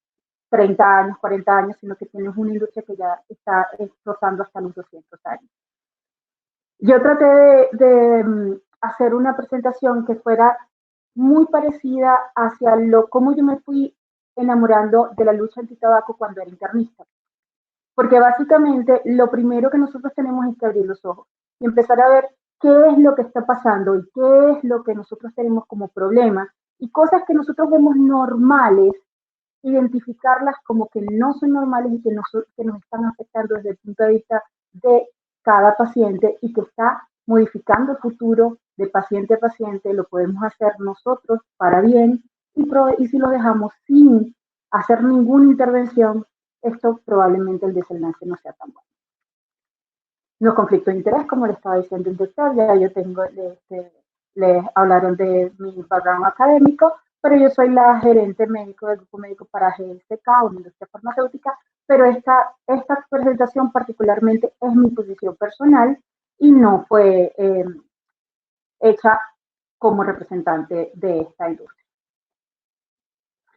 30 años, 40 años, sino que tienes una industria que ya está rozando hasta los 200 años. Yo traté de hacer una presentación que fuera muy parecida hacia cómo yo me fui enamorando de la lucha antitabaco cuando era internista. Porque básicamente lo primero que nosotros tenemos es que abrir los ojos y empezar a ver qué es lo que está pasando y qué es lo que nosotros tenemos como problema y cosas que nosotros vemos normales, identificarlas como que no son normales y que nos están afectando desde el punto de vista de cada paciente y que está modificando el futuro de paciente a paciente, lo podemos hacer nosotros para bien y si lo dejamos sin hacer ninguna intervención, esto probablemente el desenlace no sea tan bueno. Los conflictos de interés, como le estaba diciendo el doctor, ya yo tengo, les hablaron de mi background académico, pero yo soy la gerente médico del grupo médico para GSK, una industria farmacéutica, pero esta presentación particularmente es mi posición personal y no fue hecha como representante de esta industria.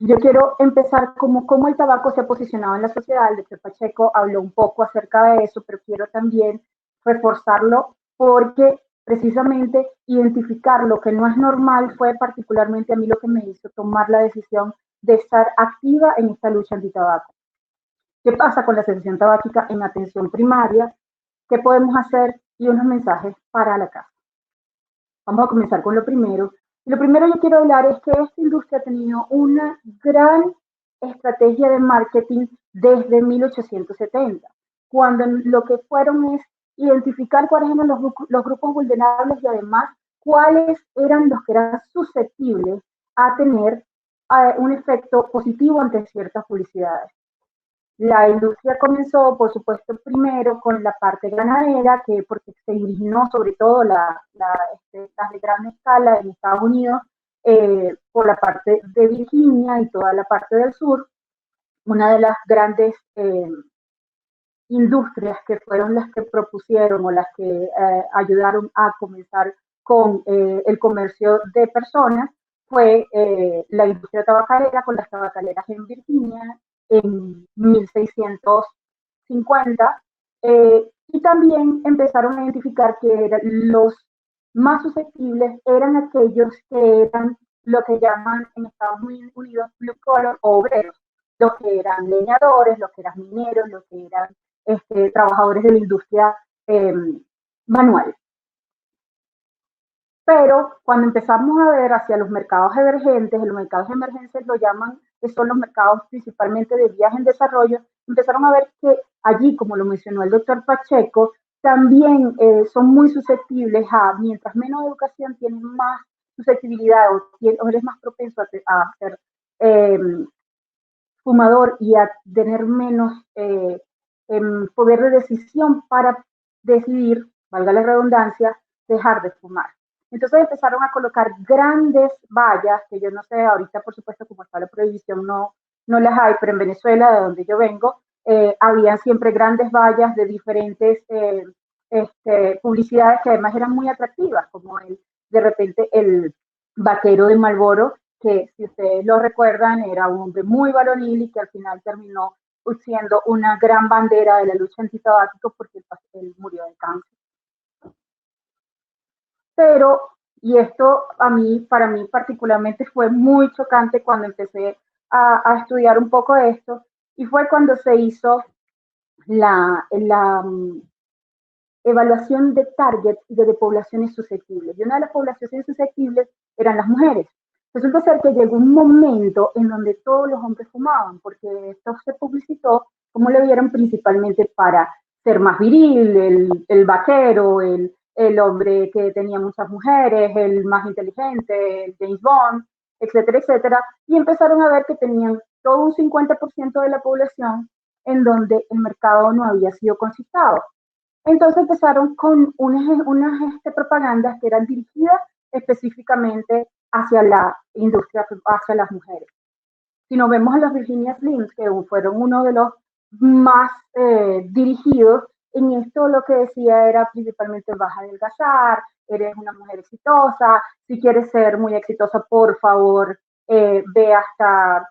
Yo quiero empezar como cómo el tabaco se ha posicionado en la sociedad. El doctor Pacheco habló un poco acerca de eso, pero quiero también reforzarlo porque precisamente identificar lo que no es normal fue particularmente a mí lo que me hizo tomar la decisión de estar activa en esta lucha antitabaco. ¿Qué pasa con la cesación tabáquica en atención primaria? ¿Qué podemos hacer? Y unos mensajes para la casa. Vamos a comenzar con lo primero. Lo primero que yo quiero hablar es que esta industria ha tenido una gran estrategia de marketing desde 1870, cuando lo que fueron es identificar cuáles eran los grupos vulnerables y además cuáles eran los que eran susceptibles a tener un efecto positivo ante ciertas publicidades. La industria comenzó, por supuesto, primero con la parte ganadera, que porque se originó sobre todo las de gran escala en Estados Unidos, por la parte de Virginia y toda la parte del sur. Una de las grandes industrias que fueron las que propusieron o las que ayudaron a comenzar con el comercio de personas fue la industria tabacalera, con las tabacaleras en Virginia en 1650, y también empezaron a identificar que los más susceptibles eran aquellos que eran lo que llaman en Estados Unidos blue collar o obreros, los que eran leñadores, los que eran mineros, los que eran trabajadores de la industria manual. Pero cuando empezamos a ver hacia los mercados emergentes, los mercados emergentes lo llaman, que son los mercados principalmente de vías en desarrollo, empezaron a ver que allí, como lo mencionó el doctor Pacheco, también son muy susceptibles a, mientras menos educación, tienen más susceptibilidad o eres más propenso a ser fumador y a tener menos poder de decisión para decidir, valga la redundancia, dejar de fumar. Entonces empezaron a colocar grandes vallas, que yo no sé, ahorita por supuesto como está la prohibición no las hay, pero en Venezuela, de donde yo vengo, habían siempre grandes vallas de diferentes publicidades que además eran muy atractivas, como de repente el vaquero de Marlboro, que si ustedes lo recuerdan era un hombre muy varonil y que al final terminó siendo una gran bandera de la lucha antitabáquico porque él murió de cáncer. Pero, y esto para mí particularmente fue muy chocante cuando empecé a estudiar un poco esto, y fue cuando se hizo la evaluación de target y de poblaciones susceptibles. Y una de las poblaciones susceptibles eran las mujeres. Resulta ser que llegó un momento en donde todos los hombres fumaban, porque esto se publicitó, como lo vieron, principalmente para ser más viril, el vaquero, el hombre que tenía muchas mujeres, el más inteligente, el James Bond, etcétera, etcétera. Y empezaron a ver que tenían todo un 50% de la población en donde el mercado no había sido concitado. Entonces empezaron con unas propagandas que eran dirigidas específicamente hacia la industria, hacia las mujeres. Si nos vemos a los Virginia Slims, que fueron uno de los más dirigidos, en esto lo que decía era principalmente vas a adelgazar, eres una mujer exitosa, si quieres ser muy exitosa, por favor, ve hasta,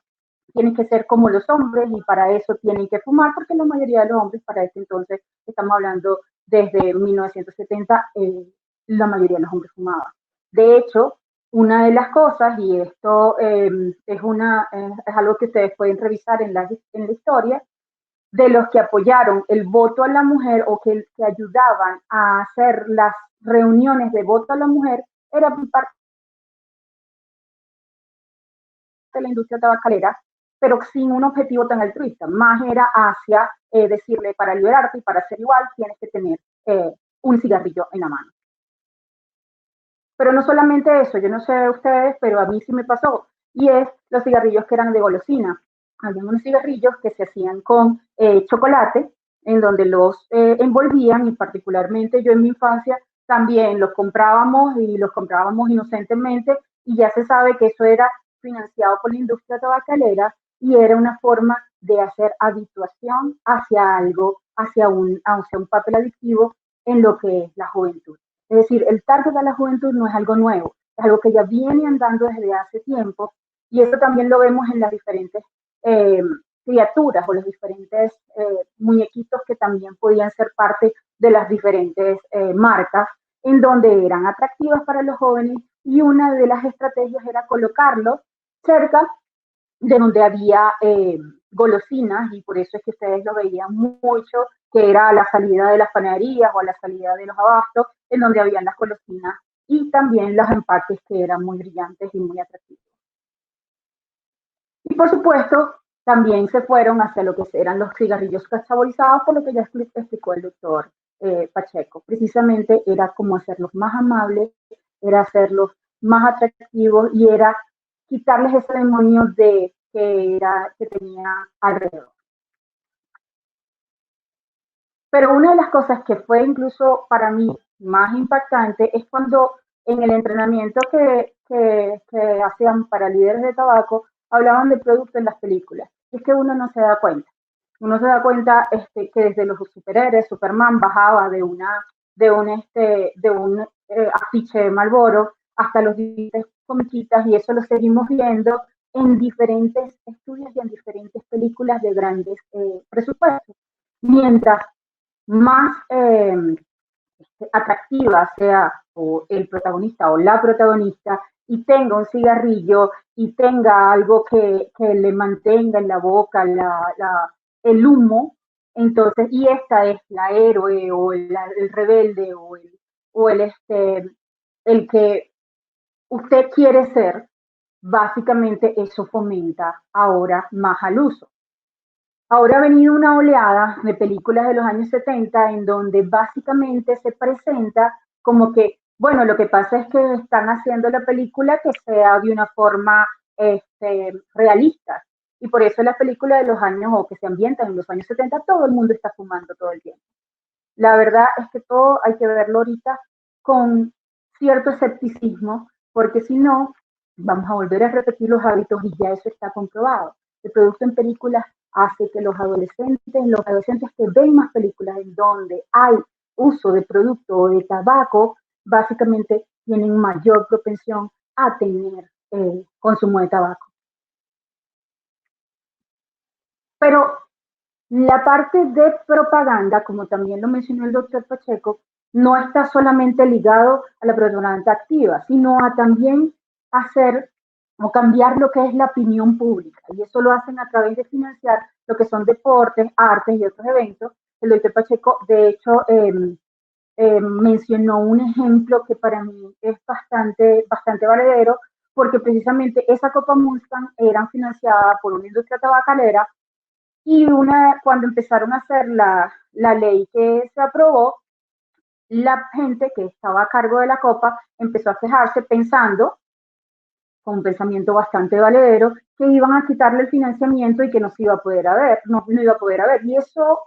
tienes que ser como los hombres y para eso tienen que fumar, porque la mayoría de los hombres para ese entonces, estamos hablando desde 1970, la mayoría de los hombres fumaban. De hecho, una de las cosas, y esto es algo que ustedes pueden revisar en la historia, de los que apoyaron el voto a la mujer o que ayudaban a hacer las reuniones de voto a la mujer, era parte de la industria tabacalera, pero sin un objetivo tan altruista, más era hacia decirle, para liberarte y para ser igual, tienes que tener un cigarrillo en la mano. Pero no solamente eso, yo no sé ustedes, pero a mí sí me pasó, y es los cigarrillos que eran de golosina. Había unos cigarrillos que se hacían con chocolate, en donde los envolvían, y particularmente yo en mi infancia también los comprábamos inocentemente, y ya se sabe que eso era financiado por la industria tabacalera y era una forma de hacer habituación hacia algo, hacia un papel adictivo en lo que es la juventud. Es decir, el target de la juventud no es algo nuevo, es algo que ya viene andando desde hace tiempo, y eso también lo vemos en las diferentes criaturas o los diferentes muñequitos que también podían ser parte de las diferentes marcas, en donde eran atractivas para los jóvenes, y una de las estrategias era colocarlos cerca de donde había golosinas, y por eso es que ustedes lo veían mucho, que era a la salida de las panaderías o a la salida de los abastos, en donde habían las golosinas y también los empaques que eran muy brillantes y muy atractivos. Y por supuesto, también se fueron hacia lo que eran los cigarrillos saborizados, por lo que ya explicó el doctor Pacheco. Precisamente era como hacerlos más amables, era hacerlos más atractivos, y era quitarles ese demonio que tenía alrededor. Pero una de las cosas que fue incluso para mí más impactante es cuando en el entrenamiento que hacían para líderes de tabaco hablaban de producto en las películas. Es que uno no se da cuenta. Uno se da cuenta que desde los superhéroes, Superman bajaba de un afiche de Marlboro hasta los diferentes comiquitas, y eso lo seguimos viendo en diferentes estudios y en diferentes películas de grandes presupuestos. Mientras más atractiva sea o el protagonista o la protagonista y tenga un cigarrillo y tenga algo que le mantenga en la boca el humo, entonces, y esta es la héroe o el rebelde o el que usted quiere ser, básicamente eso fomenta ahora más al uso. Ahora ha venido una oleada de películas de los años 70 en donde básicamente se presenta como que, bueno, lo que pasa es que están haciendo la película que sea de una forma realista. Y por eso la película de los años, o que se ambientan en los años 70, todo el mundo está fumando todo el tiempo. La verdad es que todo hay que verlo ahorita con cierto escepticismo, porque si no, vamos a volver a repetir los hábitos y ya eso está comprobado. El producto en películas hace que los adolescentes que ven más películas en donde hay uso de producto o de tabaco, básicamente tienen mayor propensión a tener consumo de tabaco. Pero la parte de propaganda, como también lo mencionó el doctor Pacheco, no está solamente ligado a la propaganda activa, sino a también hacer o cambiar lo que es la opinión pública. Y eso lo hacen a través de financiar lo que son deportes, artes y otros eventos. El doctor Pacheco, de hecho, mencionó un ejemplo que para mí es bastante valedero, porque precisamente esa Copa Mustang era financiada por una industria tabacalera y cuando empezaron a hacer la ley que se aprobó, la gente que estaba a cargo de la copa empezó a quejarse pensando, con un pensamiento bastante valedero, que iban a quitarle el financiamiento y que no se iba a poder haber, no iba a poder haber. Y eso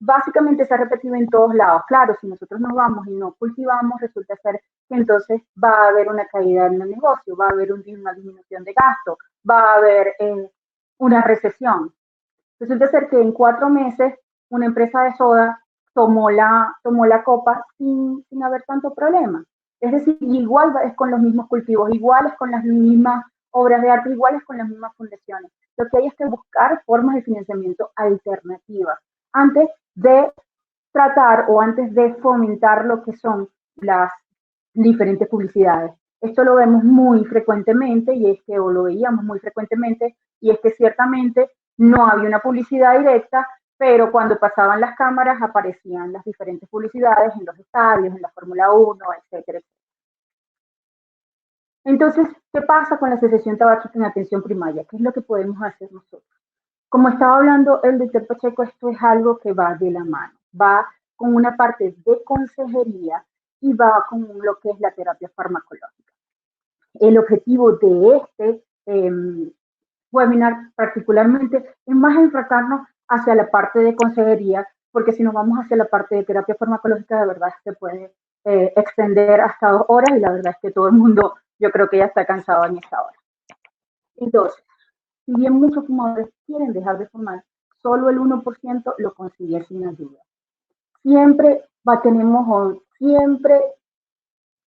básicamente se ha repetido en todos lados. Claro, si nosotros nos vamos y no cultivamos, resulta ser que entonces va a haber una caída en el negocio, va a haber una disminución de gasto, va a haber una recesión. Resulta ser que en 4 meses una empresa de soda tomó la copa sin haber tanto problema. Es decir, igual es con los mismos cultivos, igual es con las mismas obras de arte, igual es con las mismas fundaciones. Lo que hay es que buscar formas de financiamiento alternativas antes de tratar o antes de fomentar lo que son las diferentes publicidades. Esto lo vemos muy frecuentemente o lo veíamos muy frecuentemente, y es que ciertamente no había una publicidad directa, pero cuando pasaban las cámaras aparecían las diferentes publicidades en los estadios, en la Fórmula 1, etcétera. Entonces, ¿qué pasa con la asociación tabáquica en atención primaria? ¿Qué es lo que podemos hacer nosotros? Como estaba hablando el doctor Pacheco, esto es algo que va de la mano, va con una parte de consejería y va con lo que es la terapia farmacológica. El objetivo de webinar particularmente es más enfocarnos hacia la parte de consejería, porque si nos vamos hacia la parte de terapia farmacológica, de verdad se puede extender hasta 2 horas, y la verdad es que todo el mundo, yo creo que ya está cansado en esta hora. Entonces, si bien muchos fumadores quieren dejar de fumar, solo el 1% lo consigue sin ayuda. Siempre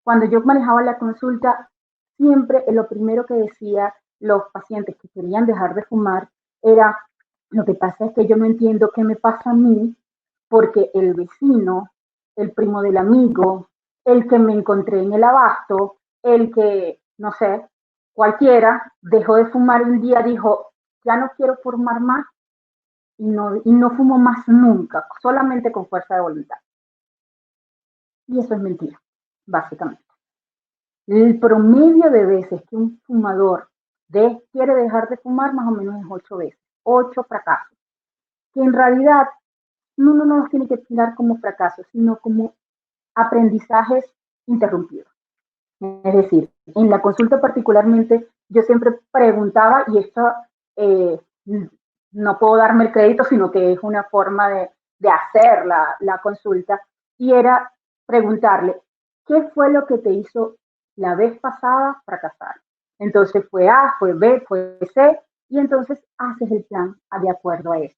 cuando yo manejaba la consulta, siempre lo primero que decía los pacientes que querían dejar de fumar era: lo que pasa es que yo no entiendo qué me pasa a mí, porque el vecino, el primo del amigo, el que me encontré en el abasto, el que, no sé, cualquiera, dejó de fumar un día, dijo, ya no quiero fumar más, y no fumo más nunca, solamente con fuerza de voluntad. Y eso es mentira, básicamente. El promedio de veces que un fumador quiere dejar de fumar más o menos es 8 veces, 8 fracasos, que en realidad uno no los tiene que tirar como fracasos, sino como aprendizajes interrumpidos. Es decir, en la consulta particularmente yo siempre preguntaba, y esto no puedo darme el crédito, sino que es una forma de hacer la consulta, y era preguntarle, ¿qué fue lo que te hizo la vez pasada fracasar? Entonces fue A, fue B, fue C, y entonces haces el plan de acuerdo a eso.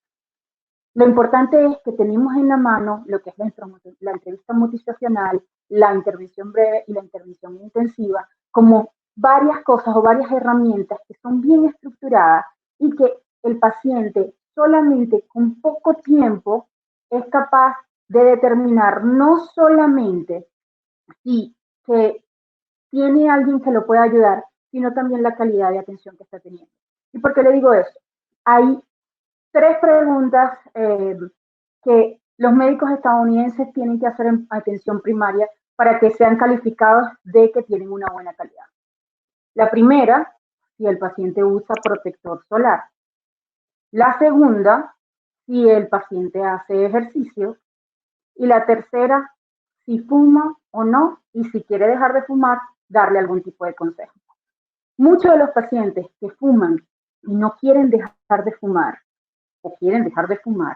Lo importante es que tenemos en la mano lo que es la entrevista motivacional, la intervención breve y la intervención intensiva, como varias cosas o varias herramientas que son bien estructuradas y que el paciente solamente con poco tiempo es capaz de determinar no solamente si que tiene alguien que lo pueda ayudar, sino también la calidad de atención que está teniendo. ¿Y por qué le digo eso? Hay tres preguntas que los médicos estadounidenses tienen que hacer en atención primaria para que sean calificados de que tienen una buena calidad. La primera, si el paciente usa protector solar. La segunda, si el paciente hace ejercicio. Y la tercera, si fuma o no, y si quiere dejar de fumar, darle algún tipo de consejo. Muchos de los pacientes que fuman y no quieren dejar de fumar o quieren dejar de fumar,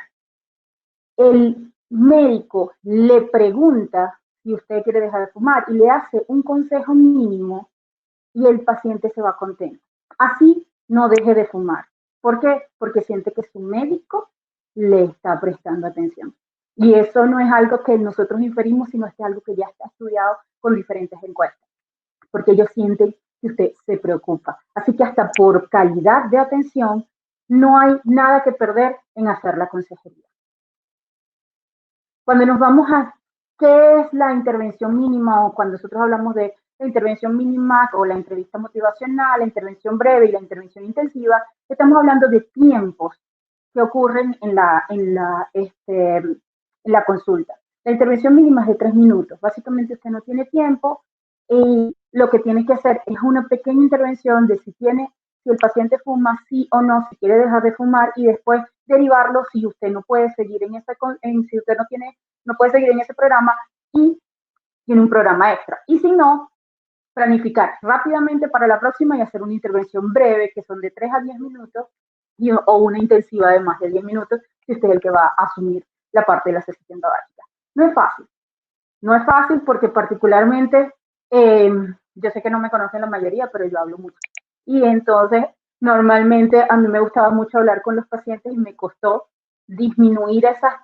el médico le pregunta si usted quiere dejar de fumar y le hace un consejo mínimo y el paciente se va contento. Así no deje de fumar. ¿Por qué? Porque siente que su médico le está prestando atención. Y eso no es algo que nosotros inferimos, sino es algo que ya está estudiado con diferentes encuestas, porque ellos sienten que usted se preocupa. Así que hasta por calidad de atención, no hay nada que perder en hacer la consejería. Cuando nos vamos a qué es la intervención mínima o cuando nosotros hablamos de la intervención mínima o la entrevista motivacional, la intervención breve y la intervención intensiva, estamos hablando de tiempos que ocurren en la consulta. La intervención mínima es de 3 minutos. Básicamente usted no tiene tiempo y lo que tiene que hacer es una pequeña intervención de si el paciente fuma, sí o no, si quiere dejar de fumar y después derivarlo si usted no puede seguir si usted no puede seguir en ese programa y tiene un programa extra. Y si no, planificar rápidamente para la próxima y hacer una intervención breve, que son de 3 a 10 minutos, o una intensiva de más de 10 minutos, si usted es el que va a asumir la parte de la sesión tabáquica. No es fácil. No es fácil porque particularmente, yo sé que no me conocen la mayoría, pero yo hablo mucho. Y entonces, normalmente a mí me gustaba mucho hablar con los pacientes y me costó disminuir esas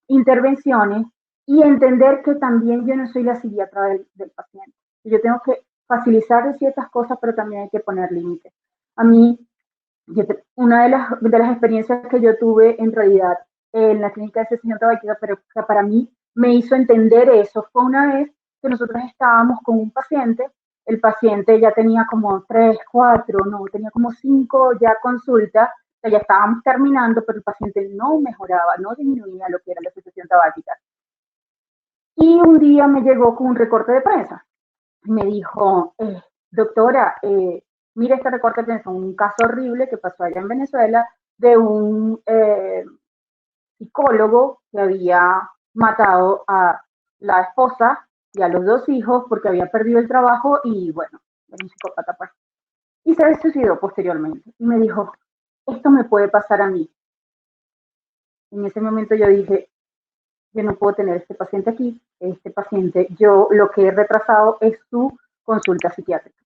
intervenciones y entender que también yo no soy la psiquiatra del paciente. Yo tengo que facilitar ciertas cosas, pero también hay que poner límites. A mí, una de las experiencias que yo tuve en realidad en la clínica de sesión tabáquica, pero que para mí me hizo entender eso, fue una vez que nosotros estábamos con un paciente, el paciente ya tenía como 3, 4, no, tenía como 5 ya consultas, que ya estábamos terminando, pero el paciente no mejoraba, no disminuía lo que era la sesión tabáquica. Y un día me llegó con un recorte de prensa. Me dijo, doctora, mire este recorte de prensa, un caso horrible que pasó allá en Venezuela de un psicólogo que había matado a la esposa y a los 2 hijos porque había perdido el trabajo y bueno, era un psicópata pues. Y se suicidó posteriormente. Y me dijo, esto me puede pasar a mí. En ese momento yo dije, yo no puedo tener este paciente aquí, yo lo que he retrasado es su consulta psiquiátrica.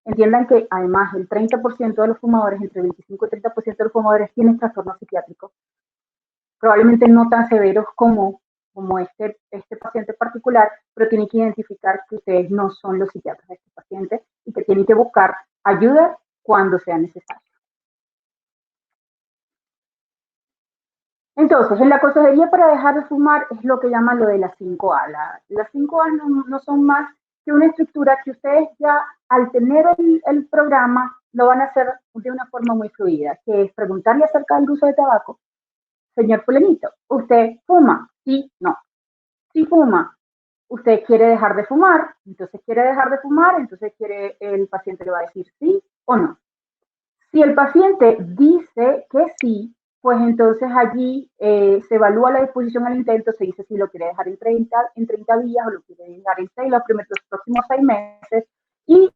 Entiendan que además el 30% de los fumadores, entre 25 y 30% de los fumadores tienen trastornos psiquiátricos, probablemente no tan severos como este paciente particular, pero tienen que identificar que ustedes no son los psiquiatras de este paciente y que tienen que buscar ayuda cuando sea necesario. Entonces, en la consejería para dejar de fumar es lo que llaman lo de las 5A. Las 5A no son más que una estructura que ustedes ya al tener el programa lo van a hacer de una forma muy fluida, que es preguntarle acerca del uso de tabaco. Señor fulanito, ¿usted fuma? Sí, no. Si fuma, ¿usted quiere dejar de fumar? Entonces quiere dejar de fumar, entonces el paciente le va a decir sí o no. Si el paciente dice que sí, pues entonces allí se evalúa la disposición al intento, se dice si lo quiere dejar en 30 días o lo quiere dejar en 6, los próximos 6 meses. Y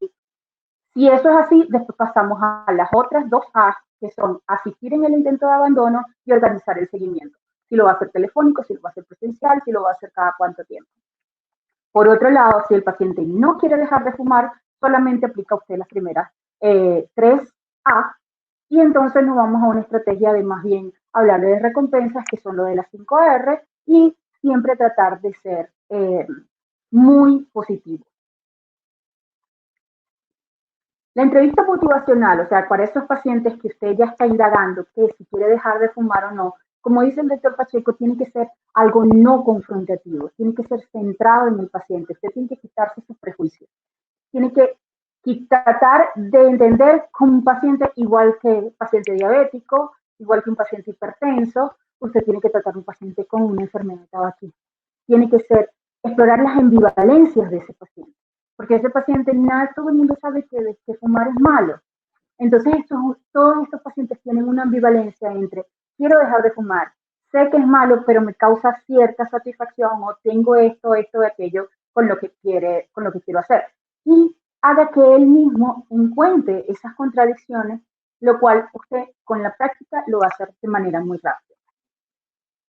Si eso es así, después pasamos a las otras dos A, que son asistir en el intento de abandono y organizar el seguimiento. Si lo va a hacer telefónico, si lo va a hacer presencial, si lo va a hacer cada cuánto tiempo. Por otro lado, si el paciente no quiere dejar de fumar, solamente aplica usted las primeras 3A y entonces nos vamos a una estrategia de más bien hablar de recompensas, que son lo de las 5R, y siempre tratar de ser muy positivo. La entrevista motivacional, o sea, para esos pacientes que usted ya está indagando que si quiere dejar de fumar o no, como dice el doctor Pacheco, tiene que ser algo no confrontativo, tiene que ser centrado en el paciente, usted tiene que quitarse sus prejuicios, tiene que tratar de entender como un paciente igual que un paciente diabético, igual que un paciente hipertenso, usted tiene que tratar a un paciente con una enfermedad tabaquista. Tiene que ser, explorar las ambivalencias de ese paciente, porque ese paciente, todo el mundo sabe que fumar es malo. Entonces, todos estos pacientes tienen una ambivalencia entre quiero dejar de fumar, sé que es malo, pero me causa cierta satisfacción o tengo esto, aquello con lo que quiero hacer. Y haga que él mismo encuentre esas contradicciones, lo cual usted con la práctica lo va a hacer de manera muy rápida.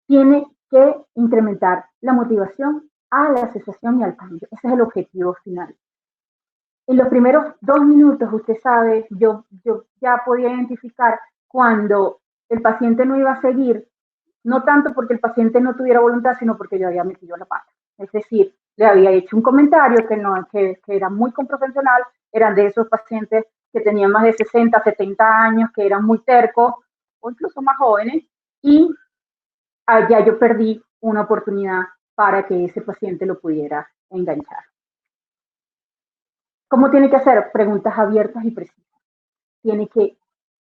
Tiene que incrementar la motivación a la cesación y al cambio. Ese es el objetivo final. En los primeros 2 minutos, usted sabe, yo ya podía identificar cuando el paciente no iba a seguir, no tanto porque el paciente no tuviera voluntad, sino porque yo había metido la pata. Es decir, le había hecho un comentario que era muy profesional, eran de esos pacientes que tenían más de 60, 70 años, que eran muy tercos, o incluso más jóvenes, y allá yo perdí una oportunidad para que ese paciente lo pudiera enganchar. ¿Cómo tiene que hacer? Preguntas abiertas y precisas. Tiene que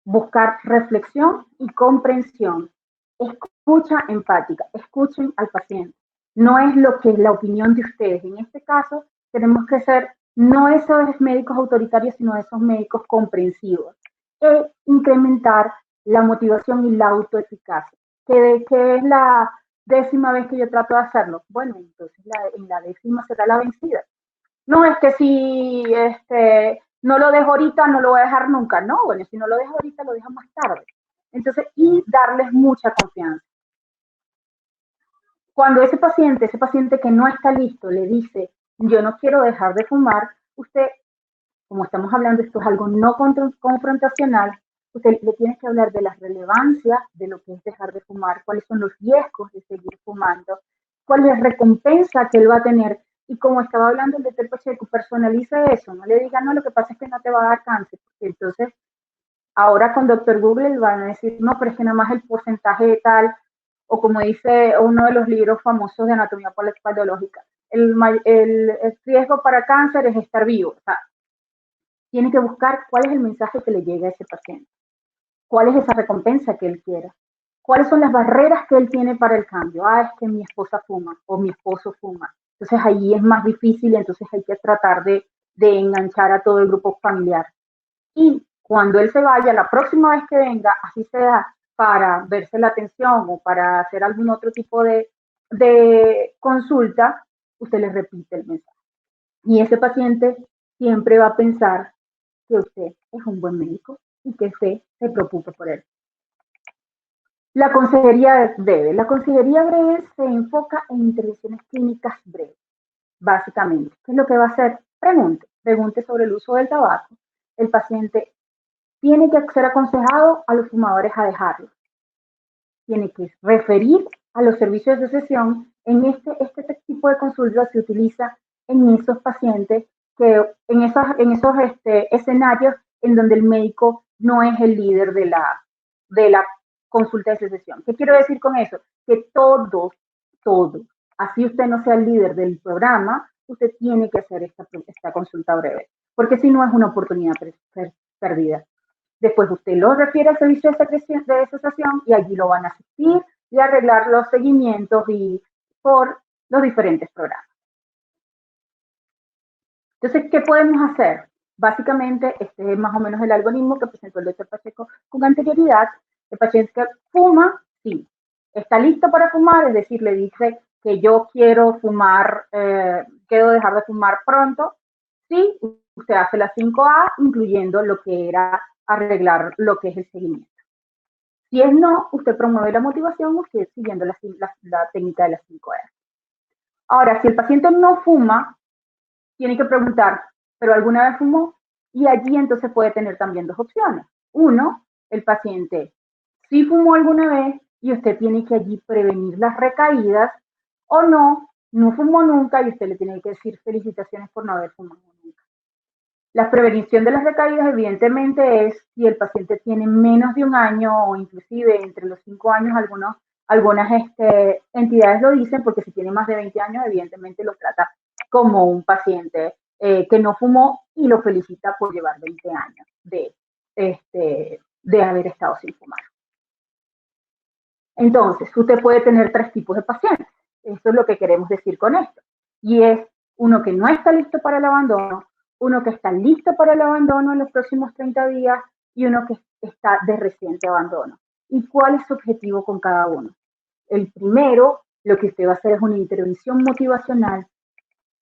buscar reflexión y comprensión. Escucha empática, escuchen al paciente. No es lo que es la opinión de ustedes. En este caso, tenemos que ser no esos médicos autoritarios, sino esos médicos comprensivos. E incrementar la motivación y la autoeficacia. ¿Qué es la 10ª vez que yo trato de hacerlo? Bueno, entonces en la 10ª será la vencida. No es que si no lo dejo ahorita, no lo voy a dejar nunca. No, bueno, si no lo dejo ahorita, lo dejo más tarde. Entonces, y darles mucha confianza. Cuando ese paciente que no está listo, le dice, yo no quiero dejar de fumar, usted, como estamos hablando, esto es algo no confrontacional, usted le tiene que hablar de la relevancia de lo que es dejar de fumar, cuáles son los riesgos de seguir fumando, cuál es la recompensa que él va a tener. Y como estaba hablando el doctor Pacheco, personalice eso, no le diga, no, lo que pasa es que no te va a dar cáncer, porque entonces ahora con doctor Google le van a decir, no, pero es que nada más el porcentaje de tal, o como dice uno de los libros famosos de anatomía patológica, el riesgo para cáncer es estar vivo. O sea, tiene que buscar cuál es el mensaje que le llega a ese paciente, cuál es esa recompensa que él quiera, cuáles son las barreras que él tiene para el cambio. Ah, es que mi esposa fuma o mi esposo fuma. Entonces ahí es más difícil, entonces hay que tratar de enganchar a todo el grupo familiar. Y cuando él se vaya, la próxima vez que venga, así sea para verse la atención o para hacer algún otro tipo de consulta, usted le repite el mensaje. Y ese paciente siempre va a pensar que usted es un buen médico y que usted se preocupa por él. La consejería breve. La consejería breve se enfoca en intervenciones clínicas breves, básicamente. ¿Qué es lo que va a hacer? Pregunte sobre el uso del tabaco. El paciente tiene que ser aconsejado a los fumadores a dejarlo. Tiene que referir a los servicios de sesión. En este tipo de consulta se utiliza en esos pacientes en esos escenarios en donde el médico no es el líder de la consulta de sesión. ¿Qué quiero decir con eso? Que todos, así usted no sea el líder del programa, usted tiene que hacer esta consulta breve, porque si no es una oportunidad perdida. Después usted lo refiere al servicio de cesación y allí lo van a asistir y arreglar los seguimientos y por los diferentes programas. Entonces, ¿qué podemos hacer? Básicamente, este es más o menos el algoritmo que presentó el doctor Pacheco con anterioridad. El paciente que fuma, sí, está listo para fumar, es decir, le dice que yo quiero fumar, quiero dejar de fumar pronto, Sí, usted hace las 5A, incluyendo lo que era arreglar lo que es el seguimiento. Si es no, usted promueve la motivación, usted siguiendo la técnica de las 5R. Ahora, si el paciente no fuma, tiene que preguntar, ¿pero alguna vez fumó? Y allí entonces puede tener también dos opciones. Uno, el paciente sí fumó alguna vez y usted tiene que allí prevenir las recaídas, o no, no fumó nunca y usted le tiene que decir felicitaciones por no haber fumado nunca. La prevención de las recaídas evidentemente es si el paciente tiene menos de un año o inclusive entre los 5 años, algunas entidades lo dicen, porque si tiene más de 20 años evidentemente lo trata como un paciente que no fumó y lo felicita por llevar 20 años de haber estado sin fumar. Entonces, usted puede tener tres tipos de pacientes. Eso es lo que queremos decir con esto. Y es uno que no está listo para el abandono, uno que está listo para el abandono en los próximos 30 días y uno que está de reciente abandono. ¿Y cuál es su objetivo con cada uno? El primero, lo que usted va a hacer es una intervención motivacional,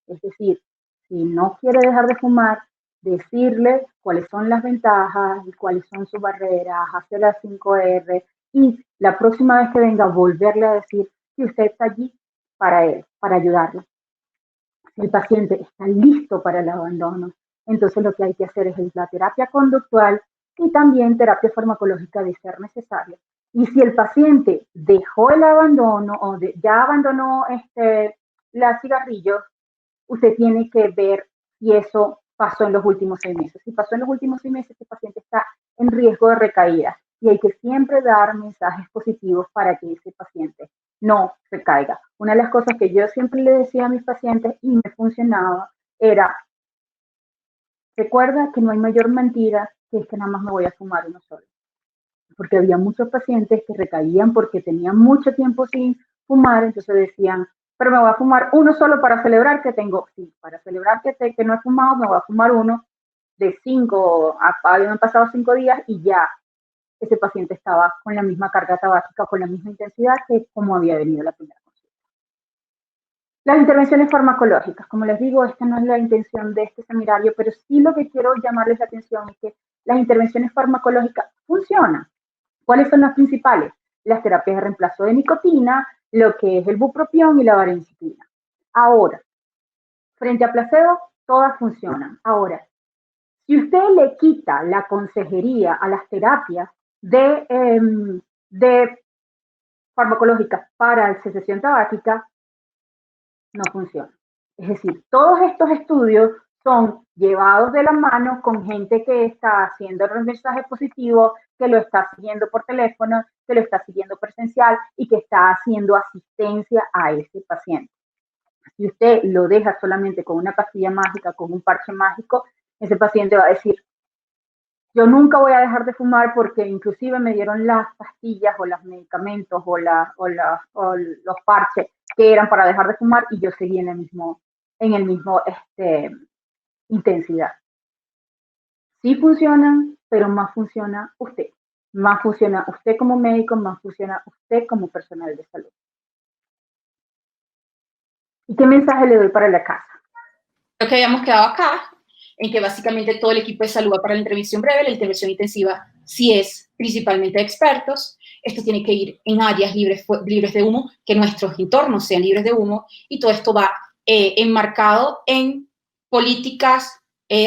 es decir, si no quiere dejar de fumar, decirle cuáles son las ventajas y cuáles son sus barreras, hacer las 5R y la próxima vez que venga volverle a decir que usted está allí para él, para ayudarlo. Si el paciente está listo para el abandono, entonces lo que hay que hacer es la terapia conductual y también terapia farmacológica de ser necesaria. Y si el paciente dejó el abandono o ya abandonó la cigarrillos, usted tiene que ver si eso pasó en los últimos 6 meses. Si pasó en los últimos 6 meses, este paciente está en riesgo de recaída y hay que siempre dar mensajes positivos para que ese paciente no se caiga. Una de las cosas que yo siempre le decía a mis pacientes y me funcionaba era, recuerda que no hay mayor mentira que es que nada más me voy a fumar uno solo. Porque había muchos pacientes que recaían porque tenían mucho tiempo sin fumar, entonces decían, pero me voy a fumar uno solo para celebrar que tengo, sí, para celebrar que no he fumado, me voy a fumar uno de 5, habían pasado 5 días y ya ese paciente estaba con la misma carga tabáquica, con la misma intensidad que como había venido la primera consulta. Las intervenciones farmacológicas, como les digo, esta no es la intención de este seminario, pero sí lo que quiero llamarles la atención es que las intervenciones farmacológicas funcionan. ¿Cuáles son las principales? Las terapias de reemplazo de nicotina, lo que es el bupropión y la vareniclina. Ahora, frente a placebo, todas funcionan. Ahora, si usted le quita la consejería a las terapias de farmacológicas para cesación tabáquica, no funciona. Es decir, todos estos estudios son llevados de la mano con gente que está haciendo el mensaje positivo, que lo está siguiendo por teléfono, que lo está siguiendo presencial y que está haciendo asistencia a ese paciente. Si usted lo deja solamente con una pastilla mágica, con un parche mágico, ese paciente va a decir, yo nunca voy a dejar de fumar porque inclusive me dieron las pastillas o los medicamentos o los parches que eran para dejar de fumar y yo seguí en el mismo intensidad. Sí funcionan, pero más funciona usted. Más funciona usted como médico, más funciona usted como personal de salud. ¿Y qué mensaje le doy para la casa? Lo que habíamos quedado acá, en que básicamente todo el equipo de salud va para la intervención breve, la intervención intensiva sí es principalmente de expertos. Esto tiene que ir en áreas libres de humo, que nuestros entornos sean libres de humo, y todo esto va enmarcado en políticas,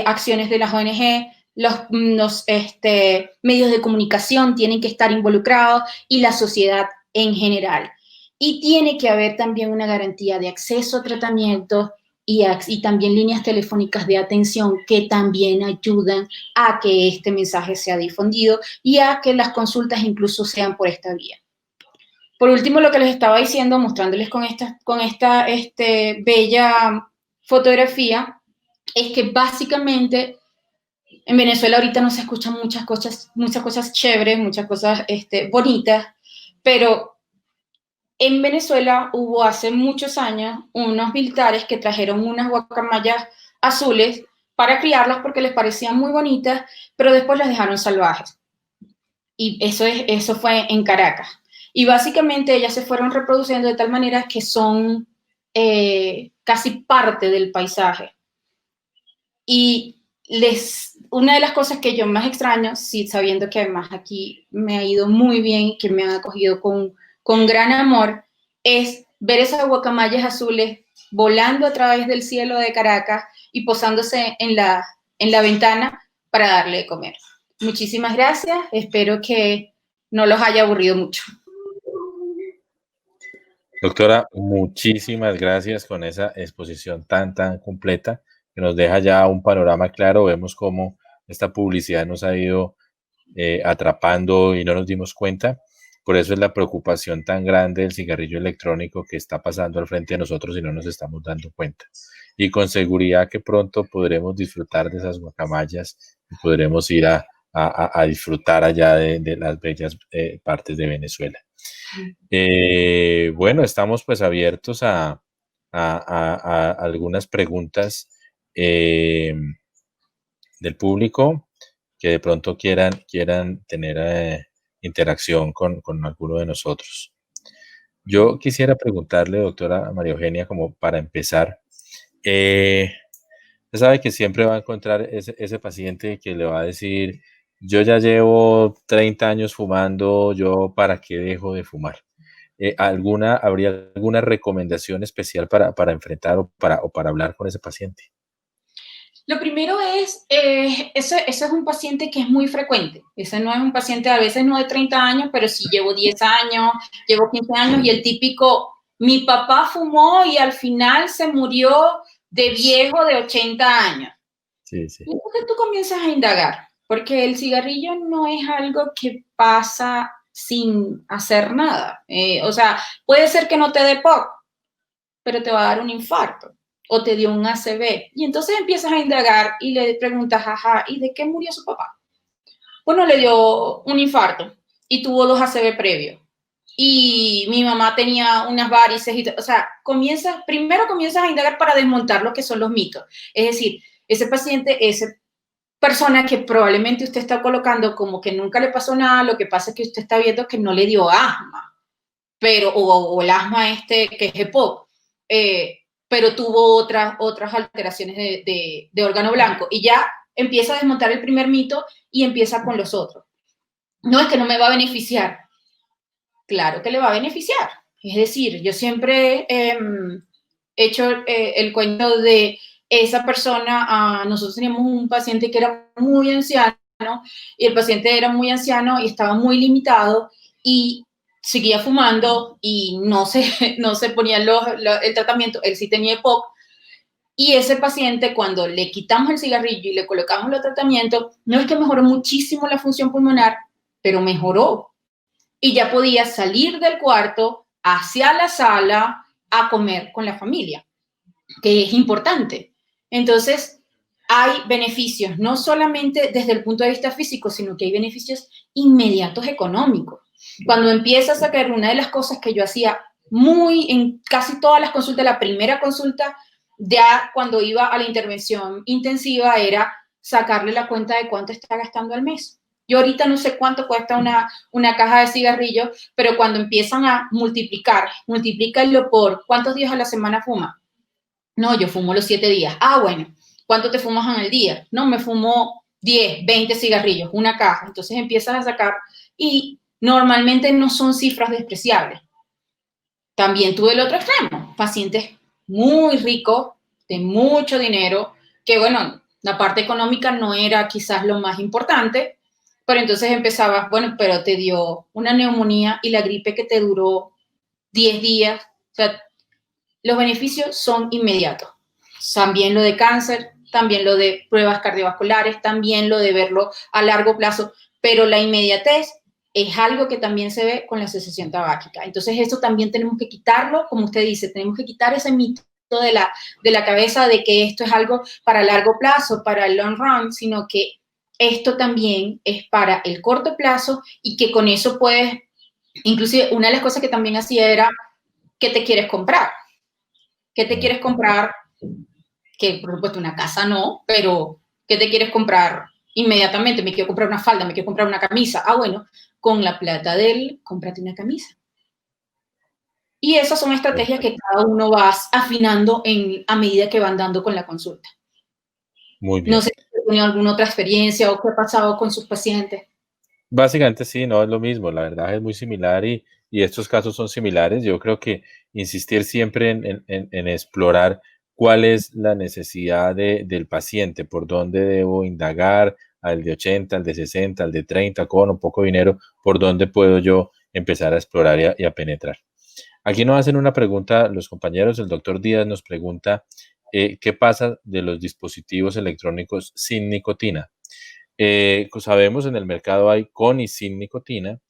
acciones de las ONG, los medios de comunicación tienen que estar involucrados y la sociedad en general. Y tiene que haber también una garantía de acceso a tratamientos y también líneas telefónicas de atención que también ayudan a que este mensaje sea difundido y a que las consultas incluso sean por esta vía. Por último, lo que les estaba diciendo, mostrándoles con esta bella fotografía, es que básicamente en Venezuela ahorita no se escuchan muchas cosas chéveres, muchas cosas bonitas, pero en Venezuela hubo hace muchos años unos militares que trajeron unas guacamayas azules para criarlas porque les parecían muy bonitas, pero después las dejaron salvajes. Y eso fue en Caracas. Y básicamente ellas se fueron reproduciendo de tal manera que son casi parte del paisaje. Y una de las cosas que yo más extraño, sí, sabiendo que además aquí me ha ido muy bien, que me han acogido con gran amor, es ver esas guacamayas azules volando a través del cielo de Caracas y posándose en la ventana para darle de comer. Muchísimas gracias, espero que no los haya aburrido mucho. Doctora, muchísimas gracias con esa exposición tan completa que nos deja ya un panorama claro. Vemos cómo esta publicidad nos ha ido atrapando y no nos dimos cuenta. Por eso es la preocupación tan grande del cigarrillo electrónico que está pasando al frente de nosotros y no nos estamos dando cuenta. Y con seguridad que pronto podremos disfrutar de esas guacamayas y podremos ir a disfrutar allá de las bellas partes de Venezuela. Bueno, estamos pues abiertos a algunas preguntas del público que de pronto quieran tener interacción con alguno de nosotros. Yo quisiera preguntarle, doctora María Eugenia, como para empezar, usted sabe que siempre va a encontrar ese paciente que le va a decir, yo ya llevo 30 años fumando, ¿yo para qué dejo de fumar? ¿Habría alguna recomendación especial para enfrentar o para hablar con ese paciente? Lo primero es, ese es un paciente que es muy frecuente. Ese no es un paciente, a veces no de 30 años, pero sí llevo 10 años, llevo 15 años, y el típico, mi papá fumó y al final se murió de viejo de 80 años. Sí, sí. Y entonces tú comienzas a indagar, porque el cigarrillo no es algo que pasa sin hacer nada. O sea, puede ser que no te dé POC, pero te va a dar un infarto o te dio un ACV. Y entonces empiezas a indagar y le preguntas, ajá, ¿y de qué murió su papá? Bueno, le dio un infarto y tuvo 2 ACV previos. Y mi mamá tenía unas varices. O sea, primero comienzas a indagar para desmontar lo que son los mitos. Es decir, ese paciente, esa persona que probablemente usted está colocando como que nunca le pasó nada, lo que pasa es que usted está viendo que no le dio asma, pero, o el asma que es EPOC, pero tuvo otras alteraciones de órgano blanco. Y ya empieza a desmontar el primer mito y empieza con los otros. No es que no me va a beneficiar. Claro que le va a beneficiar. Es decir, yo siempre he hecho el cuento de esa persona. Nosotros teníamos un paciente que era muy anciano y el paciente era muy anciano y estaba muy limitado y seguía fumando y no se ponía el tratamiento. Él sí tenía EPOC. Y ese paciente, cuando le quitamos el cigarrillo y le colocamos el tratamiento, no es que mejoró muchísimo la función pulmonar, pero mejoró. Y ya podía salir del cuarto hacia la sala a comer con la familia, que es importante. Entonces, hay beneficios, no solamente desde el punto de vista físico, sino que hay beneficios inmediatos económicos. Cuando empieza a sacar, una de las cosas que yo hacía en casi todas las consultas, la primera consulta, ya cuando iba a la intervención intensiva, era sacarle la cuenta de cuánto está gastando al mes. Yo ahorita no sé cuánto cuesta una caja de cigarrillos, pero cuando empiezan a multiplícalo por cuántos días a la semana fuma. No, yo fumo los 7 días. Ah, bueno, ¿cuánto te fumas en el día? No, me fumo 10, 20 cigarrillos, una caja. Entonces empiezas a sacar y normalmente no son cifras despreciables. También tuve el otro extremo, pacientes muy ricos, de mucho dinero, que bueno, la parte económica no era quizás lo más importante, pero entonces empezabas, bueno, pero te dio una neumonía y la gripe que te duró 10 días. O sea, los beneficios son inmediatos. También lo de cáncer, también lo de pruebas cardiovasculares, también lo de verlo a largo plazo, pero la inmediatez es algo que también se ve con la cesación tabáquica. Entonces, eso también tenemos que quitarlo, como usted dice, tenemos que quitar ese mito de la cabeza de que esto es algo para largo plazo, para el long run, sino que esto también es para el corto plazo y que con eso puedes, inclusive una de las cosas que también hacía era, ¿qué te quieres comprar? ¿Qué te quieres comprar? Que por supuesto una casa no, pero ¿qué te quieres comprar inmediatamente? Me quiero comprar una falda, me quiero comprar una camisa. Ah, bueno, con la plata de él, cómprate una camisa. Y esas son estrategias que cada uno va afinando a medida que van dando con la consulta. Muy No bien. sé si tiene alguna otra experiencia o qué ha pasado con sus pacientes. Básicamente sí, no es lo mismo, la verdad es muy similar y estos casos son similares. Yo creo que insistir siempre en explorar cuál es la necesidad del paciente, por dónde debo indagar, al de 80, al de 60, al de 30, con o poco dinero, por dónde puedo yo empezar a explorar y a penetrar. Aquí nos hacen una pregunta los compañeros, el doctor Díaz nos pregunta, ¿qué pasa de los dispositivos electrónicos sin nicotina? Sabemos en el mercado hay con y sin nicotina.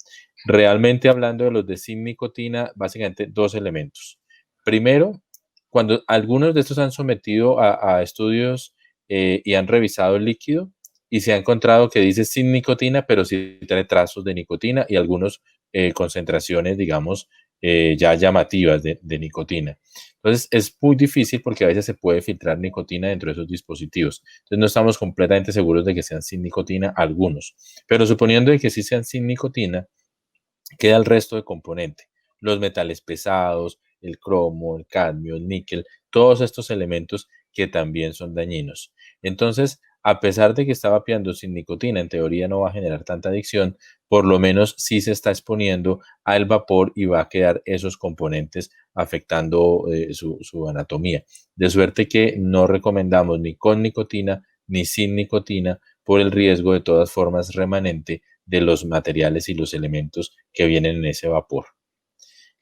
Realmente hablando de los de sin nicotina, básicamente dos elementos. Primero, cuando algunos de estos han sometido a estudios y han revisado el líquido y se ha encontrado que dice sin nicotina, pero sí tiene trazos de nicotina y algunos concentraciones, digamos, ya llamativas de nicotina. Entonces es muy difícil porque a veces se puede filtrar nicotina dentro de esos dispositivos. Entonces no estamos completamente seguros de que sean sin nicotina algunos. Pero suponiendo de que sí sean sin nicotina, queda el resto de componente. Los metales pesados, el cromo, el cadmio, el níquel, todos estos elementos que también son dañinos. Entonces, a pesar de que está vapeando sin nicotina, en teoría no va a generar tanta adicción, por lo menos sí se está exponiendo al vapor y va a quedar esos componentes afectando su anatomía. De suerte que no recomendamos ni con nicotina ni sin nicotina por el riesgo de todas formas remanente de los materiales y los elementos que vienen en ese vapor.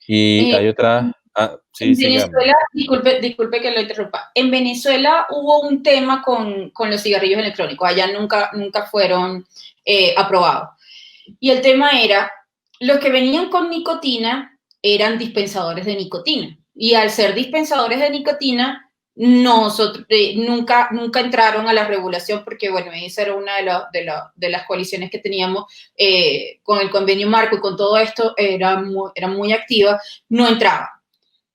Y Eh, hay otra, sí, en sigamos. Venezuela, disculpe que lo interrumpa, en Venezuela hubo un tema con los cigarrillos electrónicos, allá nunca fueron aprobados. Y el tema era, los que venían con nicotina eran dispensadores de nicotina. Y al ser dispensadores de nicotina, nosotros nunca entraron a la regulación porque, bueno, esa era una de las coaliciones que teníamos con el convenio marco y con todo esto, era muy activa, no entraban.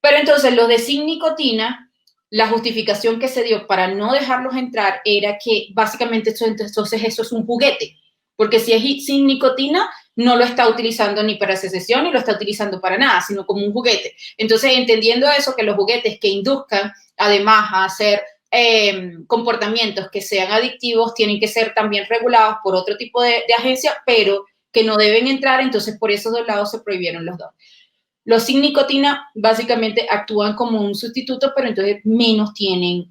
Pero entonces los de sin nicotina, la justificación que se dio para no dejarlos entrar era que básicamente entonces eso es un juguete, porque si es sin nicotina, no lo está utilizando ni para secesión ni lo está utilizando para nada, sino como un juguete. Entonces, entendiendo eso, que los juguetes que induzcan además a hacer comportamientos que sean adictivos tienen que ser también regulados por otro tipo de agencia, pero que no deben entrar, entonces por esos dos lados se prohibieron los dos. Los sin nicotina básicamente actúan como un sustituto, pero entonces menos tienen